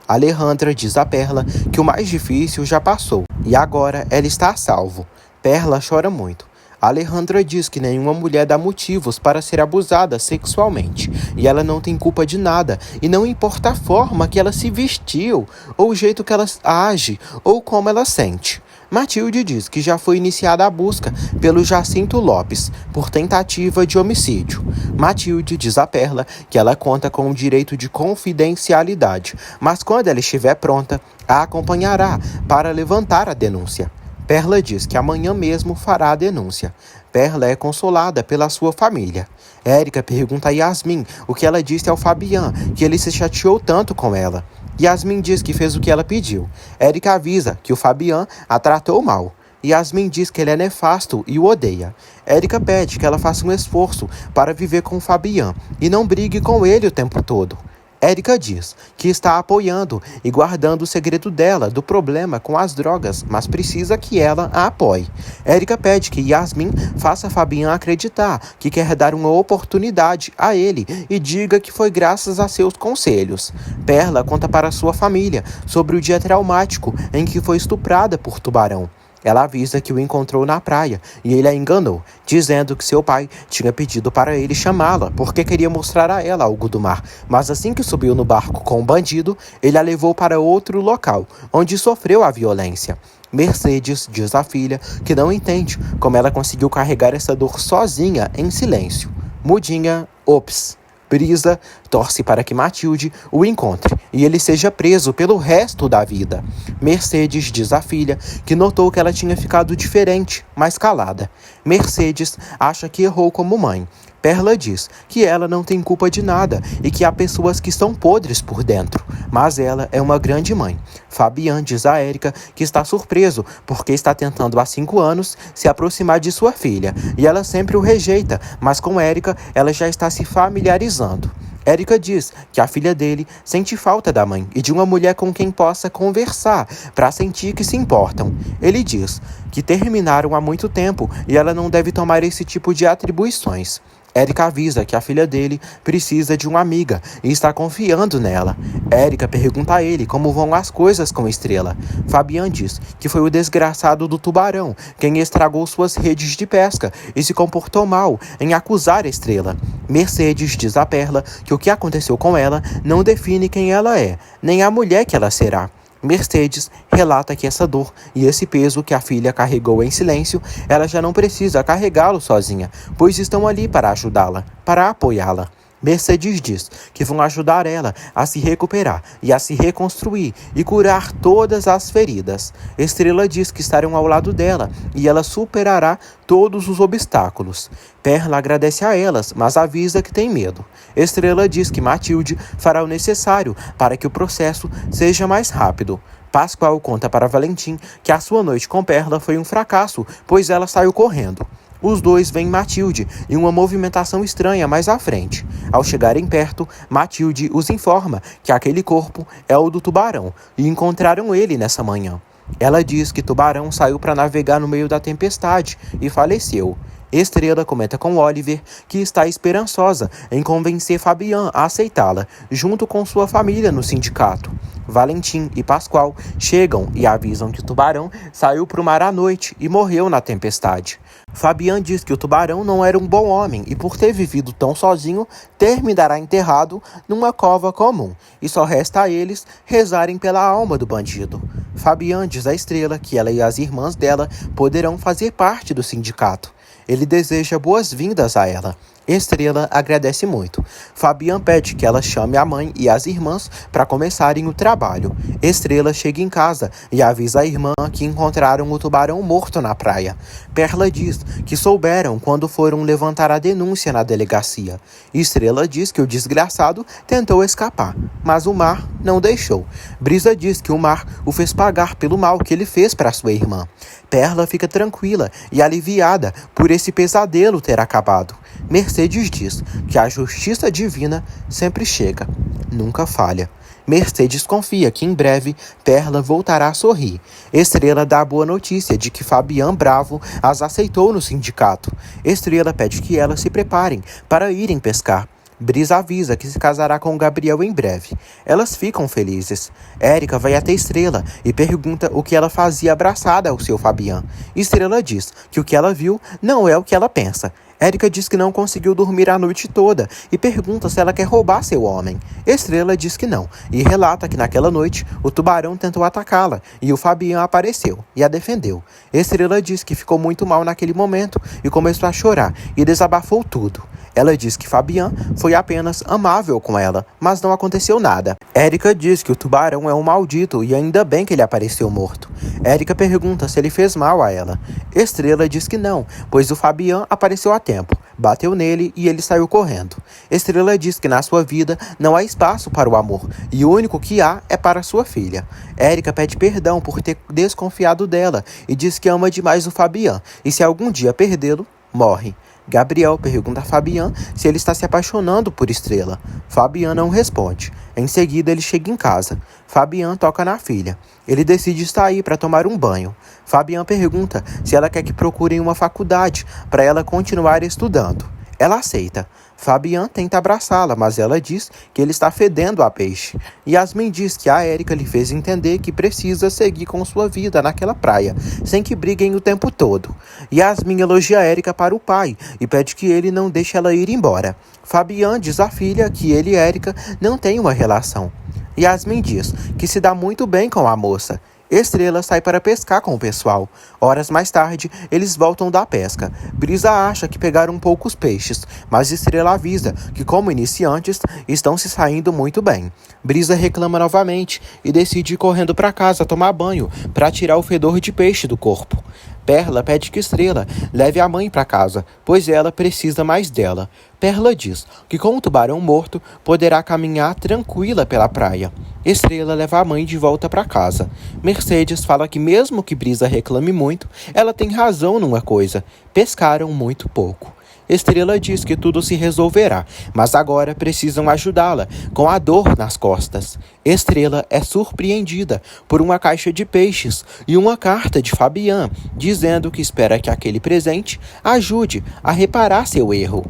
Alejandra diz a Perla que o mais difícil já passou e agora ela está a salvo. Perla chora muito. Alejandra diz que nenhuma mulher dá motivos para ser abusada sexualmente e ela não tem culpa de nada e não importa a forma que ela se vestiu ou o jeito que ela age ou como ela sente. Matilde diz que já foi iniciada a busca pelo Jacinto Lopes por tentativa de homicídio. Matilde diz a Perla que ela conta com o direito de confidencialidade, mas quando ela estiver pronta, a acompanhará para levantar a denúncia. Perla diz que amanhã mesmo fará a denúncia. Perla é consolada pela sua família. Érica pergunta a Yasmin o que ela disse ao Fabian, que ele se chateou tanto com ela. Yasmin diz que fez o que ela pediu. Érica avisa que o Fabian a tratou mal. Yasmin diz que ele é nefasto e o odeia. Érica pede que ela faça um esforço para viver com o Fabian e não brigue com ele o tempo todo. Érica diz que está apoiando e guardando o segredo dela do problema com as drogas, mas precisa que ela a apoie. Érica pede que Yasmin faça Fabian acreditar que quer dar uma oportunidade a ele e diga que foi graças a seus conselhos. Perla conta para sua família sobre o dia traumático em que foi estuprada por Tubarão. Ela avisa que o encontrou na praia e ele a enganou, dizendo que seu pai tinha pedido para ele chamá-la porque queria mostrar a ela algo do mar. Mas assim que subiu no barco com o bandido, ele a levou para outro local, onde sofreu a violência. Mercedes diz à filha que não entende como ela conseguiu carregar essa dor sozinha, em silêncio. Mudinha, ops. Brisa torce para que Matilde o encontre e ele seja preso pelo resto da vida. Mercedes diz à filha que notou que ela tinha ficado diferente, mas calada. Mercedes acha que errou como mãe. Perla diz que ela não tem culpa de nada e que há pessoas que estão podres por dentro, mas ela é uma grande mãe. Fabian diz a Érica que está surpreso porque está tentando há 5 anos se aproximar de sua filha e ela sempre o rejeita, mas com Érica ela já está se familiarizando. Érica diz que a filha dele sente falta da mãe e de uma mulher com quem possa conversar para sentir que se importam. Ele diz que terminaram há muito tempo e ela não deve tomar esse tipo de atribuições. Érica avisa que a filha dele precisa de uma amiga e está confiando nela. Érica pergunta a ele como vão as coisas com Estrela. Fabian diz que foi o desgraçado do Tubarão quem estragou suas redes de pesca e se comportou mal em acusar Estrela. Mercedes diz a Perla que o que aconteceu com ela não define quem ela é, nem a mulher que ela será. Mercedes relata que essa dor e esse peso que a filha carregou em silêncio, ela já não precisa carregá-lo sozinha, pois estão ali para ajudá-la, para apoiá-la. Mercedes diz que vão ajudar ela a se recuperar e a se reconstruir e curar todas as feridas. Estrela diz que estarão ao lado dela e ela superará todos os obstáculos. Perla agradece a elas, mas avisa que tem medo. Estrela diz que Matilde fará o necessário para que o processo seja mais rápido. Pascoal conta para Valentim que a sua noite com Perla foi um fracasso, pois ela saiu correndo. Os dois veem Matilde em uma movimentação estranha mais à frente. Ao chegarem perto, Matilde os informa que aquele corpo é o do Tubarão e encontraram ele nessa manhã. Ela diz que Tubarão saiu para navegar no meio da tempestade e faleceu. Estrela comenta com Oliver que está esperançosa em convencer Fabian a aceitá-la, junto com sua família no sindicato. Valentim e Pascoal chegam e avisam que o Tubarão saiu para o mar à noite e morreu na tempestade. Fabian diz que o Tubarão não era um bom homem e, por ter vivido tão sozinho, terminará enterrado numa cova comum, e só resta a eles rezarem pela alma do bandido. Fabian diz à Estrela que ela e as irmãs dela poderão fazer parte do sindicato. Ele deseja boas-vindas a ela. Estrela agradece muito. Fabian pede que ela chame a mãe e as irmãs para começarem o trabalho. Estrela chega em casa e avisa a irmã que encontraram o tubarão morto na praia. Perla diz que souberam quando foram levantar a denúncia na delegacia. Estrela diz que o desgraçado tentou escapar, mas o mar não deixou. Brisa diz que o mar o fez pagar pelo mal que ele fez para sua irmã. Perla fica tranquila e aliviada por esse pesadelo ter acabado. Mercedes diz que a justiça divina sempre chega, nunca falha. Mercedes confia que em breve Perla voltará a sorrir. Estrela dá a boa notícia de que Fabian Bravo as aceitou no sindicato. Estrela pede que elas se preparem para irem pescar. Brisa avisa que se casará com Gabriel em breve. Elas ficam felizes. Érica vai até Estrela e pergunta o que ela fazia abraçada ao seu Fabian. Estrela diz que o que ela viu não é o que ela pensa. Érica diz que não conseguiu dormir a noite toda e pergunta se ela quer roubar seu homem. Estrela diz que não e relata que naquela noite o tubarão tentou atacá-la e o Fabian apareceu e a defendeu. Estrela diz que ficou muito mal naquele momento e começou a chorar e desabafou tudo. Ela diz que Fabian foi apenas amável com ela, mas não aconteceu nada. Érica diz que o tubarão é um maldito e ainda bem que ele apareceu morto. Érica pergunta se ele fez mal a ela. Estrela diz que não, pois o Fabian apareceu a tempo, bateu nele e ele saiu correndo. Estrela diz que na sua vida não há espaço para o amor e o único que há é para sua filha. Érica pede perdão por ter desconfiado dela e diz que ama demais o Fabian e se algum dia perdê-lo, morre. Gabriel pergunta a Fabian se ele está se apaixonando por Estrela. Fabian não responde. Em seguida, ele chega em casa. Fabian toca na filha. Ele decide sair para tomar um banho. Fabian pergunta se ela quer que procurem uma faculdade para ela continuar estudando. Ela aceita. Fabian tenta abraçá-la, mas ela diz que ele está fedendo a peixe. Yasmin diz que a Érica lhe fez entender que precisa seguir com sua vida naquela praia, sem que briguem o tempo todo. Yasmin elogia a Érica para o pai e pede que ele não deixe ela ir embora. Fabian diz à filha que ele e Érica não têm uma relação. Yasmin diz que se dá muito bem com a moça. Estrela sai para pescar com o pessoal. Horas mais tarde, eles voltam da pesca. Brisa acha que pegaram poucos peixes, mas Estrela avisa que, como iniciantes, estão se saindo muito bem. Brisa reclama novamente e decide ir correndo para casa tomar banho para tirar o fedor de peixe do corpo. Perla pede que Estrela leve a mãe para casa, pois ela precisa mais dela. Perla diz que com o tubarão morto poderá caminhar tranquila pela praia. Estrela leva a mãe de volta para casa. Mercedes fala que mesmo que Brisa reclame muito, ela tem razão numa coisa: pescaram muito pouco. Estrela diz que tudo se resolverá, mas agora precisam ajudá-la com a dor nas costas. Estrela é surpreendida por uma caixa de peixes e uma carta de Fabian, dizendo que espera que aquele presente ajude a reparar seu erro.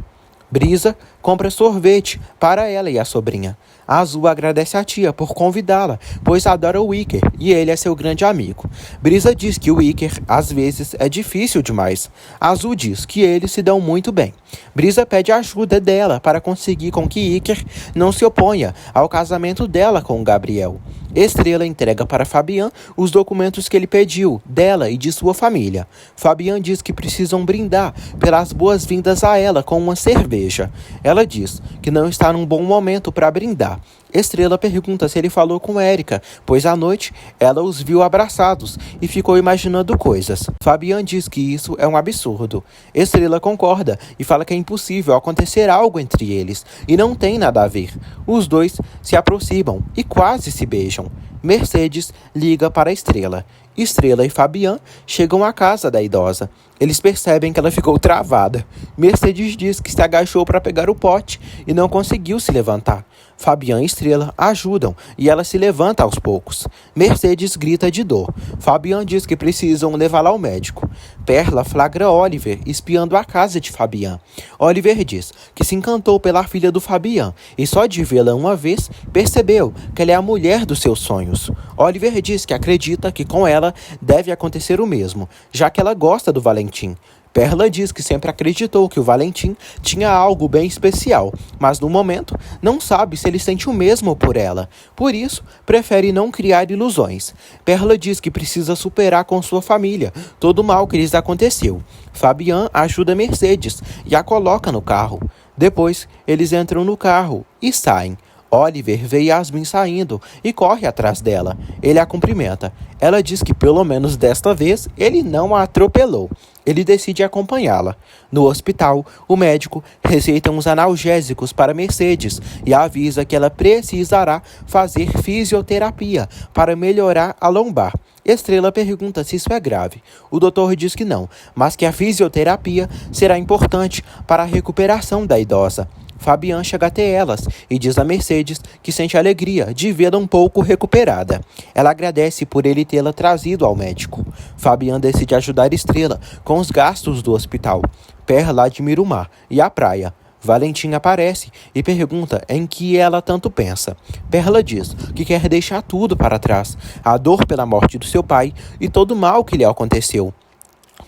Brisa compra sorvete para ela e a sobrinha. A Azul agradece a tia por convidá-la, pois adora o Iker e ele é seu grande amigo. Brisa diz que o Iker, às vezes, é difícil demais. A Azul diz que eles se dão muito bem. Brisa pede ajuda dela para conseguir com que Iker não se oponha ao casamento dela com Gabriel. Estrela entrega para Fabian os documentos que ele pediu, dela e de sua família. Fabian diz que precisam brindar pelas boas-vindas a ela com uma cerveja. Ela diz que não está num bom momento para brindar. Estrela pergunta se ele falou com Érica, pois à noite ela os viu abraçados e ficou imaginando coisas. Fabian diz que isso é um absurdo. Estrela concorda e fala que é impossível acontecer algo entre eles e não tem nada a ver. Os dois se aproximam e quase se beijam. Mercedes liga para Estrela. Estrela e Fabian chegam à casa da idosa. Eles percebem que ela ficou travada. Mercedes diz que se agachou para pegar o pote e não conseguiu se levantar. Fabian e Estrela ajudam e ela se levanta aos poucos. Mercedes grita de dor. Fabian diz que precisam levá-la ao médico. Perla flagra Oliver espiando a casa de Fabian. Oliver diz que se encantou pela filha do Fabian e só de vê-la uma vez percebeu que ela é a mulher dos seus sonhos. Oliver diz que acredita que com ela deve acontecer o mesmo, já que ela gosta do Valentim. Perla diz que sempre acreditou que o Valentim tinha algo bem especial, mas no momento não sabe se ele sente o mesmo por ela. Por isso, prefere não criar ilusões. Perla diz que precisa superar com sua família todo o mal que lhes aconteceu. Fabian ajuda Mercedes e a coloca no carro. Depois, eles entram no carro e saem. Oliver vê Yasmin saindo e corre atrás dela. Ele a cumprimenta. Ela diz que pelo menos desta vez ele não a atropelou. Ele decide acompanhá-la. No hospital, o médico receita uns analgésicos para Mercedes e avisa que ela precisará fazer fisioterapia para melhorar a lombar. Estrela pergunta se isso é grave. O doutor diz que não, mas que a fisioterapia será importante para a recuperação da idosa. Fabian chega até elas e diz a Mercedes que sente alegria de vê-la um pouco recuperada. Ela agradece por ele tê-la trazido ao médico. Fabian decide ajudar Estrela com os gastos do hospital. Perla admira o mar e a praia. Valentim aparece e pergunta em que ela tanto pensa. Perla diz que quer deixar tudo para trás, a dor pela morte do seu pai e todo o mal que lhe aconteceu,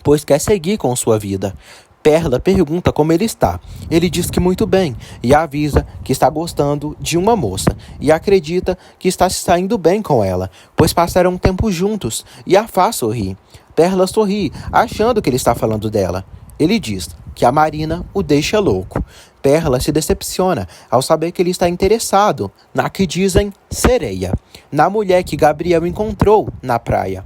pois quer seguir com sua vida. Perla pergunta como ele está. Ele diz que muito bem e avisa que está gostando de uma moça e acredita que está se saindo bem com ela, pois passaram um tempo juntos e a faz sorrir. Perla sorri, achando que ele está falando dela. Ele diz que a Marina o deixa louco. Perla se decepciona ao saber que ele está interessado na que dizem sereia, na mulher que Gabriel encontrou na praia.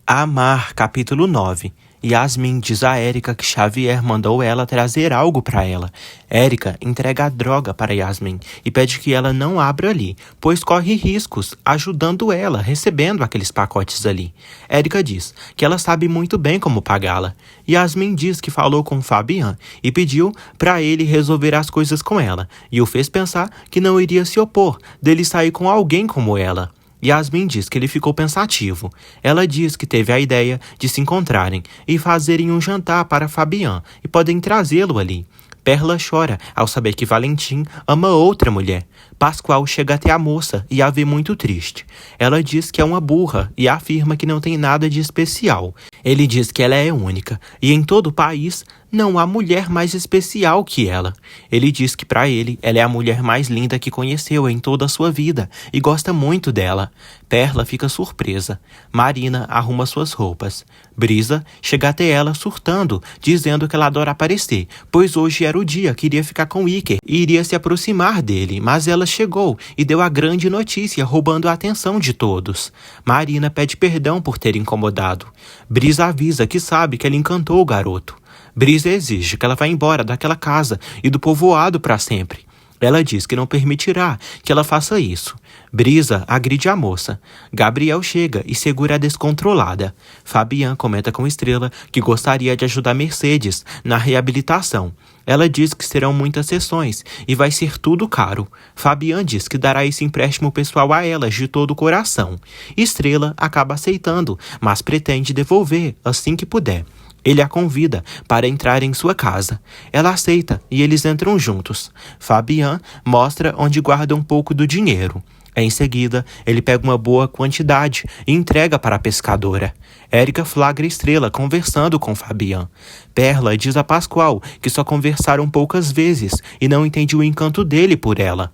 Amar, capítulo 9. Yasmin diz a Érica que Xavier mandou ela trazer algo para ela. Érica entrega a droga para Yasmin e pede que ela não abra ali, pois corre riscos ajudando ela, recebendo aqueles pacotes ali. Érica diz que ela sabe muito bem como pagá-la. Yasmin diz que falou com Fabian e pediu para ele resolver as coisas com ela, e o fez pensar que não iria se opor dele sair com alguém como ela. Yasmin diz que ele ficou pensativo. Ela diz que teve a ideia de se encontrarem e fazerem um jantar para Fabian e podem trazê-lo ali. Perla chora ao saber que Valentim ama outra mulher. Pascoal chega até a moça e a vê muito triste. Ela diz que é uma burra e afirma que não tem nada de especial. Ele diz que ela é única e em todo o país não há mulher mais especial que ela. Ele diz que para ele ela é a mulher mais linda que conheceu em toda a sua vida e gosta muito dela. Perla fica surpresa. Marina arruma suas roupas. Brisa chega até ela surtando, dizendo que ela adora aparecer, pois hoje era o dia que iria ficar com Iker e iria se aproximar dele, mas ela chegou e deu a grande notícia, roubando a atenção de todos. Marina pede perdão por ter incomodado. Brisa avisa que sabe que ela encantou o garoto. Brisa exige que ela vá embora daquela casa e do povoado para sempre. Ela diz que não permitirá que ela faça isso. Brisa agride a moça. Gabriel chega e segura a descontrolada. Fabian comenta com Estrela que gostaria de ajudar Mercedes na reabilitação. Ela diz que serão muitas sessões e vai ser tudo caro. Fabian diz que dará esse empréstimo pessoal a elas de todo o coração. Estrela acaba aceitando, mas pretende devolver assim que puder. Ele a convida para entrar em sua casa. Ela aceita e eles entram juntos. Fabian mostra onde guarda um pouco do dinheiro. Em seguida, ele pega uma boa quantidade e entrega para a pescadora. Érica flagra Estrela conversando com Fabian. Perla diz a Pascoal que só conversaram poucas vezes e não entende o encanto dele por ela.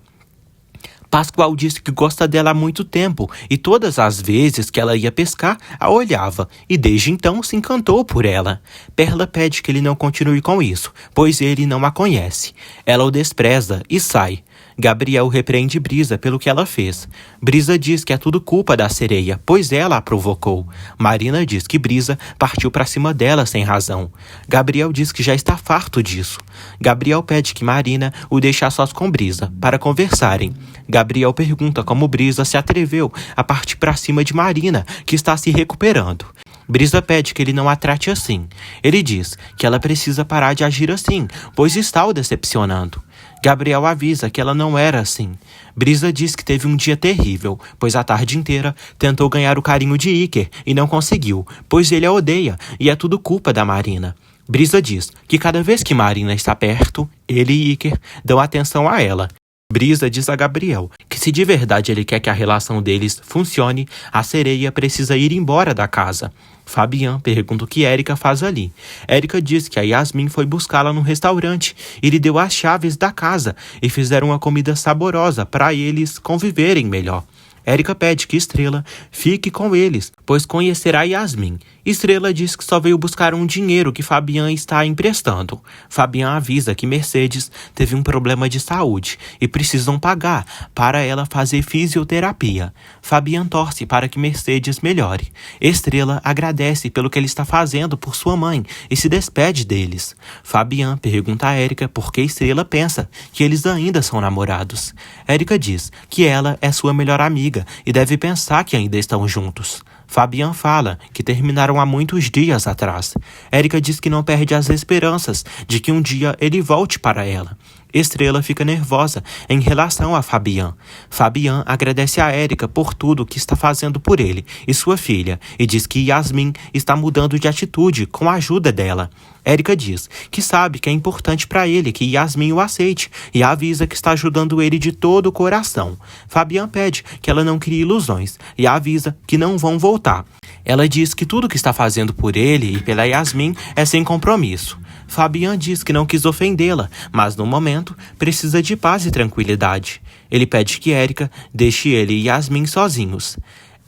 Pascoal disse que gosta dela há muito tempo e todas as vezes que ela ia pescar, a olhava e desde então se encantou por ela. Perla pede que ele não continue com isso, pois ele não a conhece. Ela o despreza e sai. Gabriel repreende Brisa pelo que ela fez. Brisa diz que é tudo culpa da sereia, pois ela a provocou. Marina diz que Brisa partiu para cima dela sem razão. Gabriel diz que já está farto disso. Gabriel pede que Marina o deixe a sós com Brisa, para conversarem. Gabriel pergunta como Brisa se atreveu a partir para cima de Marina, que está se recuperando. Brisa pede que ele não a trate assim. Ele diz que ela precisa parar de agir assim, pois está o decepcionando. Gabriel avisa que ela não era assim. Brisa diz que teve um dia terrível, pois a tarde inteira tentou ganhar o carinho de Iker e não conseguiu, pois ele a odeia e é tudo culpa da Marina. Brisa diz que cada vez que Marina está perto, ele e Iker dão atenção a ela. Brisa diz a Gabriel que se de verdade ele quer que a relação deles funcione, a sereia precisa ir embora da casa. Fabian pergunta o que Érica faz ali. Érica diz que a Yasmin foi buscá-la no restaurante e lhe deu as chaves da casa e fizeram uma comida saborosa para eles conviverem melhor. Érica pede que Estrela fique com eles, pois conhecerá Yasmin. Estrela diz que só veio buscar um dinheiro que Fabian está emprestando. Fabian avisa que Mercedes teve um problema de saúde e precisam pagar para ela fazer fisioterapia. Fabian torce para que Mercedes melhore. Estrela agradece pelo que ele está fazendo por sua mãe e se despede deles. Fabian pergunta a Érica por que Estrela pensa que eles ainda são namorados. Érica diz que ela é sua melhor amiga e deve pensar que ainda estão juntos. Fabian fala que terminaram há muitos dias atrás. Érica diz que não perde as esperanças de que um dia ele volte para ela. Estrela fica nervosa em relação a Fabian. Fabian agradece a Érica por tudo que está fazendo por ele e sua filha e diz que Yasmin está mudando de atitude com a ajuda dela. Érica diz que sabe que é importante para ele que Yasmin o aceite e avisa que está ajudando ele de todo o coração. Fabian pede que ela não crie ilusões e avisa que não vão voltar. Ela diz que tudo que está fazendo por ele e pela Yasmin é sem compromisso. Fabian diz que não quis ofendê-la, mas no momento precisa de paz e tranquilidade. Ele pede que Érica deixe ele e Yasmin sozinhos.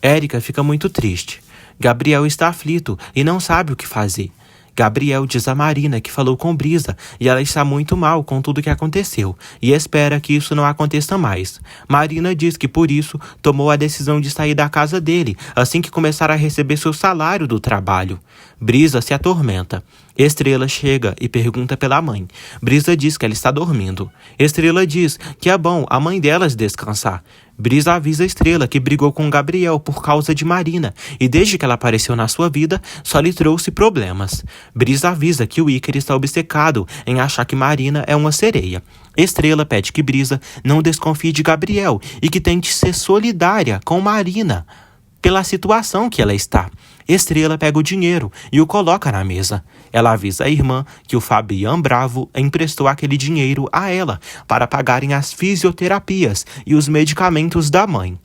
Érica fica muito triste. Gabriel está aflito e não sabe o que fazer. Gabriel diz a Marina que falou com Brisa e ela está muito mal com tudo que aconteceu e espera que isso não aconteça mais. Marina diz que por isso tomou a decisão de sair da casa dele assim que começar a receber seu salário do trabalho. Brisa se atormenta. Estrela chega e pergunta pela mãe. Brisa diz que ela está dormindo. Estrela diz que é bom a mãe delas descansar. Brisa avisa Estrela que brigou com Gabriel por causa de Marina e desde que ela apareceu na sua vida só lhe trouxe problemas. Brisa avisa que o Ícaro está obcecado em achar que Marina é uma sereia. Estrela pede que Brisa não desconfie de Gabriel e que tente ser solidária com Marina pela situação que ela está. Estrela pega o dinheiro e o coloca na mesa. Ela avisa a irmã que o Fabian Bravo emprestou aquele dinheiro a ela para pagarem as fisioterapias e os medicamentos da mãe.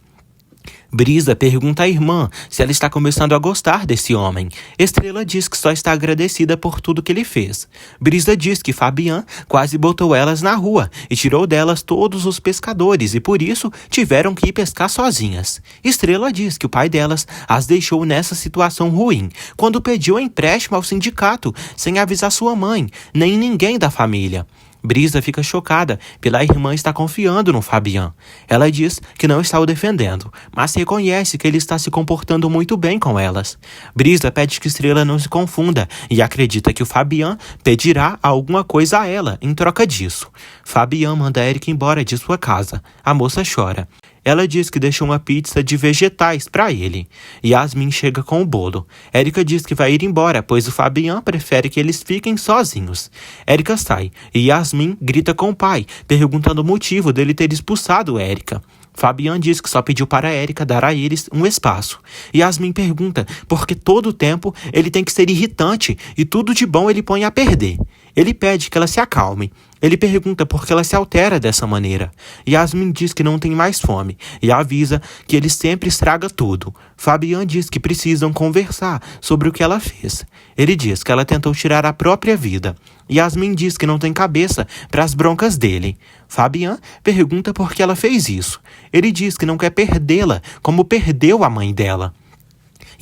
Brisa pergunta à irmã se ela está começando a gostar desse homem. Estrela diz que só está agradecida por tudo que ele fez. Brisa diz que Fabian quase botou elas na rua e tirou delas todos os pescadores e por isso tiveram que ir pescar sozinhas. Estrela diz que o pai delas as deixou nessa situação ruim quando pediu empréstimo ao sindicato sem avisar sua mãe, nem ninguém da família. Brisa fica chocada pela irmã estar confiando no Fabian. Ela diz que não está o defendendo, mas reconhece que ele está se comportando muito bem com elas. Brisa pede que Estrela não se confunda e acredita que o Fabian pedirá alguma coisa a ela em troca disso. Fabian manda Érica embora de sua casa. A moça chora. Ela diz que deixou uma pizza de vegetais para ele. Yasmin chega com o bolo. Érica diz que vai ir embora, pois o Fabian prefere que eles fiquem sozinhos. Érica sai e Yasmin grita com o pai, perguntando o motivo dele ter expulsado Érica. Fabian diz que só pediu para Érica dar a eles um espaço. Yasmin pergunta por que todo o tempo ele tem que ser irritante e tudo de bom ele põe a perder. Ele pede que ela se acalme. Ele pergunta por que ela se altera dessa maneira. Yasmin diz que não tem mais fome e avisa que ele sempre estraga tudo. Fabian diz que precisam conversar sobre o que ela fez. Ele diz que ela tentou tirar a própria vida. Yasmin diz que não tem cabeça para as broncas dele. Fabian pergunta por que ela fez isso. Ele diz que não quer perdê-la como perdeu a mãe dela.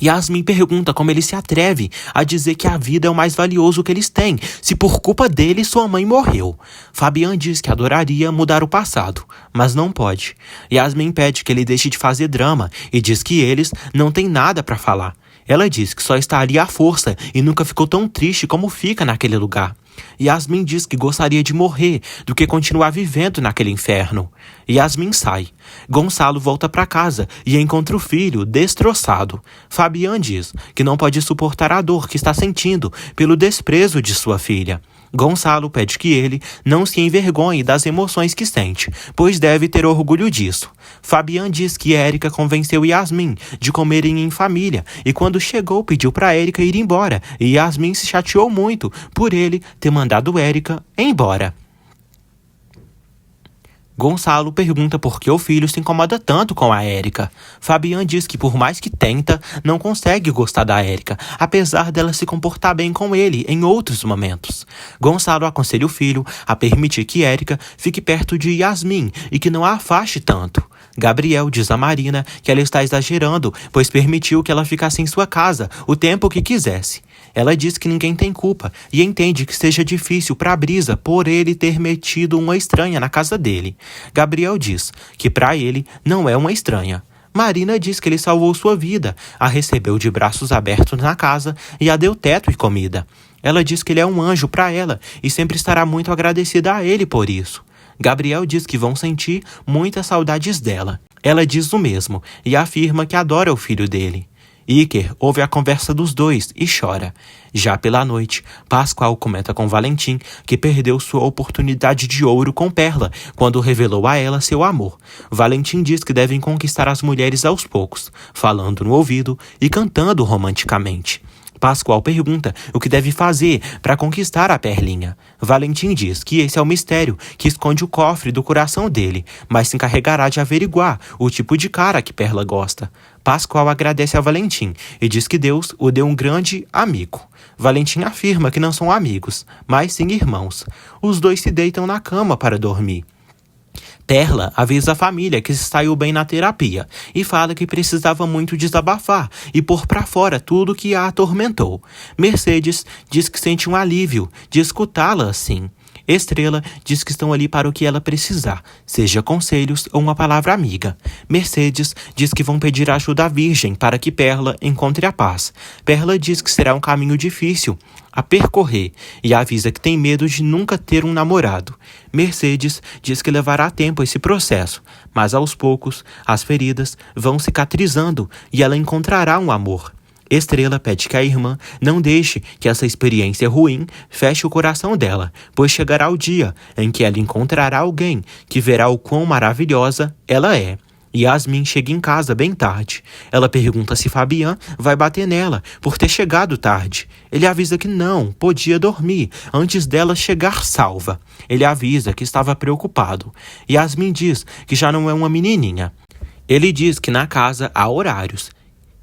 Yasmin pergunta como ele se atreve a dizer que a vida é o mais valioso que eles têm, se por culpa dele sua mãe morreu. Fabian diz que adoraria mudar o passado, mas não pode. Yasmin pede que ele deixe de fazer drama e diz que eles não têm nada para falar. Ela diz que só está ali à força e nunca ficou tão triste como fica naquele lugar. Yasmin diz que gostaria de morrer do que continuar vivendo naquele inferno. Yasmin sai. Gonçalo volta para casa e encontra o filho destroçado. Fabian diz que não pode suportar a dor que está sentindo pelo desprezo de sua filha. Gonçalo pede que ele não se envergonhe das emoções que sente, pois deve ter orgulho disso. Fabian diz que Érica convenceu Yasmin de comerem em família e quando chegou pediu para Érica ir embora e Yasmin se chateou muito por ele ter mandado Érica embora. Gonçalo pergunta por que o filho se incomoda tanto com a Érica. Fabian diz que por mais que tenta, não consegue gostar da Érica, apesar dela se comportar bem com ele em outros momentos. Gonçalo aconselha o filho a permitir que Érica fique perto de Yasmin e que não a afaste tanto. Gabriel diz a Marina que ela está exagerando, pois permitiu que ela ficasse em sua casa o tempo que quisesse. Ela diz que ninguém tem culpa e entende que seja difícil para Brisa por ele ter metido uma estranha na casa dele. Gabriel diz que para ele não é uma estranha. Marina diz que ele salvou sua vida, a recebeu de braços abertos na casa e a deu teto e comida. Ela diz que ele é um anjo para ela e sempre estará muito agradecida a ele por isso. Gabriel diz que vão sentir muitas saudades dela. Ela diz o mesmo e afirma que adora o filho dele. Iker ouve a conversa dos dois e chora. Já pela noite, Pascoal comenta com Valentim que perdeu sua oportunidade de ouro com Perla quando revelou a ela seu amor. Valentim diz que devem conquistar as mulheres aos poucos, falando no ouvido e cantando romanticamente. Pascoal pergunta o que deve fazer para conquistar a Perlinha. Valentim diz que esse é o mistério que esconde o cofre do coração dele, mas se encarregará de averiguar o tipo de cara que Perla gosta. Pascoal agradece a Valentim e diz que Deus o deu um grande amigo. Valentim afirma que não são amigos, mas sim irmãos. Os dois se deitam na cama para dormir. Perla avisa a família que se saiu bem na terapia e fala que precisava muito desabafar e pôr pra fora tudo que a atormentou. Mercedes diz que sente um alívio de escutá-la assim. Estrela diz que estão ali para o que ela precisar, seja conselhos ou uma palavra amiga. Mercedes diz que vão pedir ajuda à Virgem para que Perla encontre a paz. Perla diz que será um caminho difícil a percorrer e avisa que tem medo de nunca ter um namorado. Mercedes diz que levará tempo esse processo, mas aos poucos as feridas vão cicatrizando e ela encontrará um amor. Estrela pede que a irmã não deixe que essa experiência ruim feche o coração dela, pois chegará o dia em que ela encontrará alguém que verá o quão maravilhosa ela é. Yasmin chega em casa bem tarde. Ela pergunta se Fabian vai bater nela por ter chegado tarde. Ele avisa que não, podia dormir antes dela chegar salva. Ele avisa que estava preocupado. Yasmin diz que já não é uma menininha. Ele diz que na casa há horários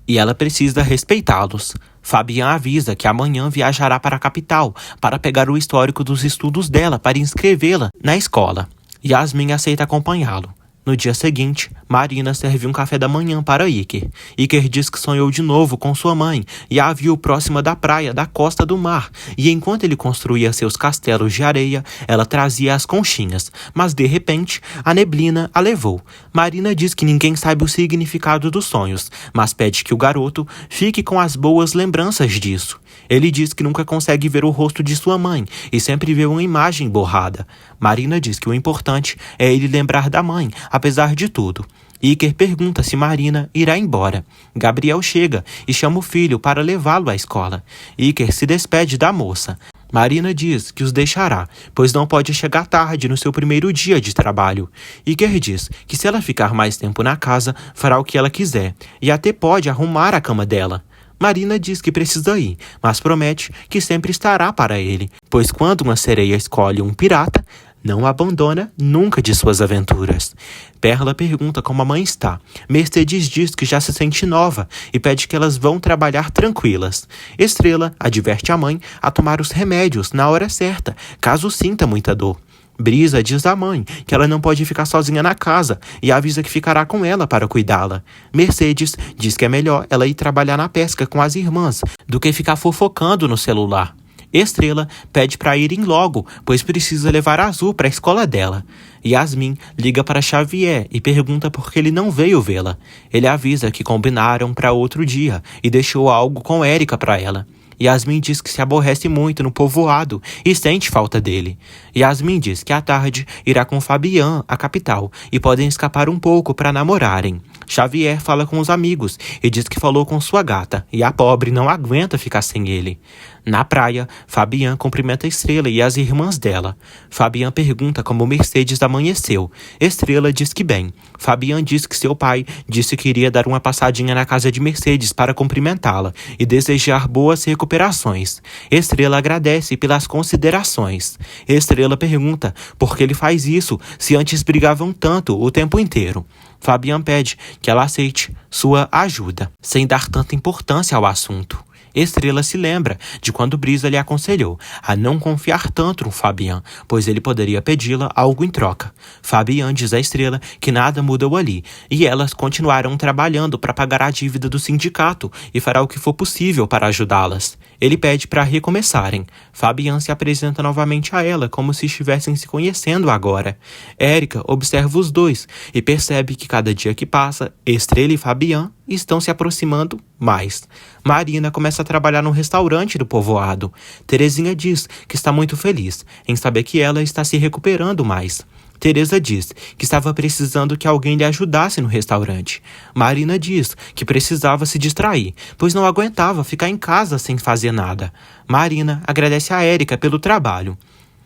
e ela precisa respeitá-los. Fabian avisa que amanhã viajará para a capital para pegar o histórico dos estudos dela para inscrevê-la na escola. Yasmin aceita acompanhá-lo. No dia seguinte, Marina serve um café da manhã para Iker. Iker diz que sonhou de novo com sua mãe e a viu próxima da praia da costa do mar. E enquanto ele construía seus castelos de areia, ela trazia as conchinhas. Mas de repente, a neblina a levou. Marina diz que ninguém sabe o significado dos sonhos, mas pede que o garoto fique com as boas lembranças disso. Ele diz que nunca consegue ver o rosto de sua mãe e sempre vê uma imagem borrada. Marina diz que o importante é ele lembrar da mãe, apesar de tudo. Iker pergunta se Marina irá embora. Gabriel chega e chama o filho para levá-lo à escola. Iker se despede da moça. Marina diz que os deixará, pois não pode chegar tarde no seu primeiro dia de trabalho. Iker diz que se ela ficar mais tempo na casa, fará o que ela quiser e até pode arrumar a cama dela. Marina diz que precisa ir, mas promete que sempre estará para ele, pois quando uma sereia escolhe um pirata, não abandona nunca de suas aventuras. Perla pergunta como a mãe está. Mercedes diz que já se sente nova e pede que elas vão trabalhar tranquilas. Estrela adverte a mãe a tomar os remédios na hora certa, caso sinta muita dor. Brisa diz à mãe que ela não pode ficar sozinha na casa e avisa que ficará com ela para cuidá-la. Mercedes diz que é melhor ela ir trabalhar na pesca com as irmãs do que ficar fofocando no celular. Estrela pede para irem logo, pois precisa levar a Azul para a escola dela. Yasmin liga para Xavier e pergunta por que ele não veio vê-la. Ele avisa que combinaram para outro dia e deixou algo com Érica para ela. Yasmin diz que se aborrece muito no povoado e sente falta dele. Yasmin diz que à tarde irá com Fabian à capital e podem escapar um pouco para namorarem. Xavier fala com os amigos e diz que falou com sua gata e a pobre não aguenta ficar sem ele. Na praia, Fabian cumprimenta Estrela e as irmãs dela. Fabian pergunta como Mercedes amanheceu. Estrela diz que bem. Fabian diz que seu pai disse que iria dar uma passadinha na casa de Mercedes para cumprimentá-la e desejar boas recuperações. Estrela agradece pelas considerações. Estrela pergunta por que ele faz isso se antes brigavam tanto o tempo inteiro. Fabian pede que ela aceite sua ajuda, sem dar tanta importância ao assunto. Estrela se lembra de quando Brisa lhe aconselhou a não confiar tanto no Fabian, pois ele poderia pedi-la algo em troca. Fabian diz a Estrela que nada mudou ali, e elas continuarão trabalhando para pagar a dívida do sindicato e fará o que for possível para ajudá-las. Ele pede para recomeçarem. Fabian se apresenta novamente a ela, como se estivessem se conhecendo agora. Érica observa os dois e percebe que cada dia que passa, Estrela e Fabian estão se aproximando mais. Marina começa a trabalhar no restaurante do povoado. Terezinha diz que está muito feliz em saber que ela está se recuperando mais. Teresa diz que estava precisando que alguém lhe ajudasse no restaurante. Marina diz que precisava se distrair, pois não aguentava ficar em casa sem fazer nada. Marina agradece a Érica pelo trabalho.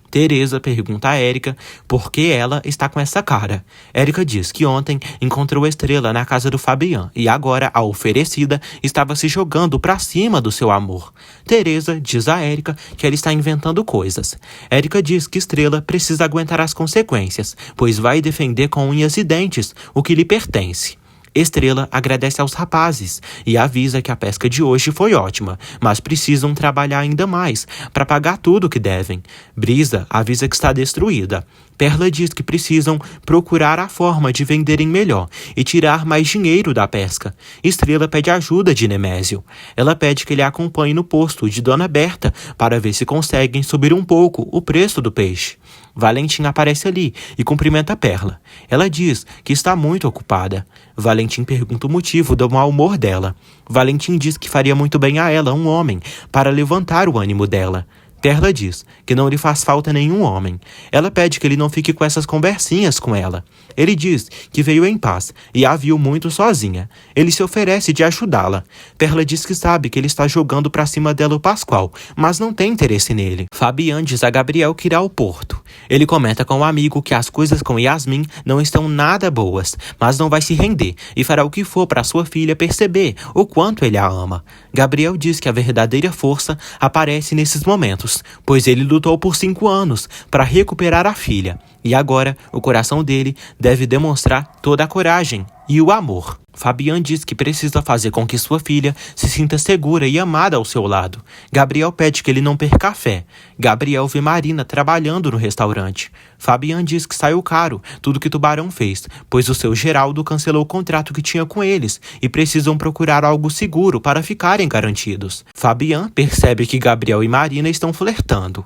Teresa pergunta a Érica por que ela está com essa cara. Érica diz que ontem encontrou a Estrela na casa do Fabian e agora a oferecida estava se jogando para cima do seu amor. Teresa diz a Érica que ela está inventando coisas. Érica diz que Estrela precisa aguentar as consequências, pois vai defender com unhas e dentes o que lhe pertence. Estrela agradece aos rapazes e avisa que a pesca de hoje foi ótima, mas precisam trabalhar ainda mais para pagar tudo o que devem. Brisa avisa que está destruída. Perla diz que precisam procurar a forma de venderem melhor e tirar mais dinheiro da pesca. Estrela pede ajuda de Nemésio. Ela pede que ele a acompanhe no posto de Dona Berta para ver se conseguem subir um pouco o preço do peixe. Valentim aparece ali e cumprimenta Perla. Ela diz que está muito ocupada. Valentim pergunta o motivo do mau humor dela. Valentim diz que faria muito bem a ela um homem para levantar o ânimo dela. Perla diz que não lhe faz falta nenhum homem. Ela pede que ele não fique com essas conversinhas com ela. Ele diz que veio em paz e a viu muito sozinha. Ele se oferece de ajudá-la. Perla diz que sabe que ele está jogando para cima dela o Pascoal, mas não tem interesse nele. Fabian diz a Gabriel que irá ao porto. Ele comenta com o amigo que as coisas com Yasmin não estão nada boas, mas não vai se render e fará o que for para sua filha perceber o quanto ele a ama. Gabriel diz que a verdadeira força aparece nesses momentos, pois ele lutou por 5 anos para recuperar a filha, e agora o coração dele deve demonstrar toda a coragem e o amor. Fabian diz que precisa fazer com que sua filha se sinta segura e amada ao seu lado. Gabriel pede que ele não perca a fé. Gabriel vê Marina trabalhando no restaurante. Fabian diz que saiu caro tudo que Tubarão fez, pois o seu Geraldo cancelou o contrato que tinha com eles e precisam procurar algo seguro para ficarem garantidos. Fabian percebe que Gabriel e Marina estão flertando.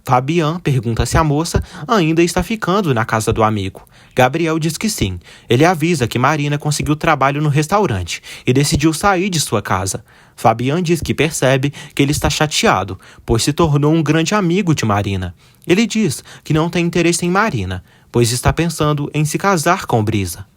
Fabian pergunta se a moça ainda está ficando na casa do amigo. Gabriel diz que sim. Ele avisa que Marina conseguiu trabalho no restaurante e decidiu sair de sua casa. Fabian diz que percebe que ele está chateado, pois se tornou um grande amigo de Marina. Ele diz que não tem interesse em Marina, pois está pensando em se casar com Brisa.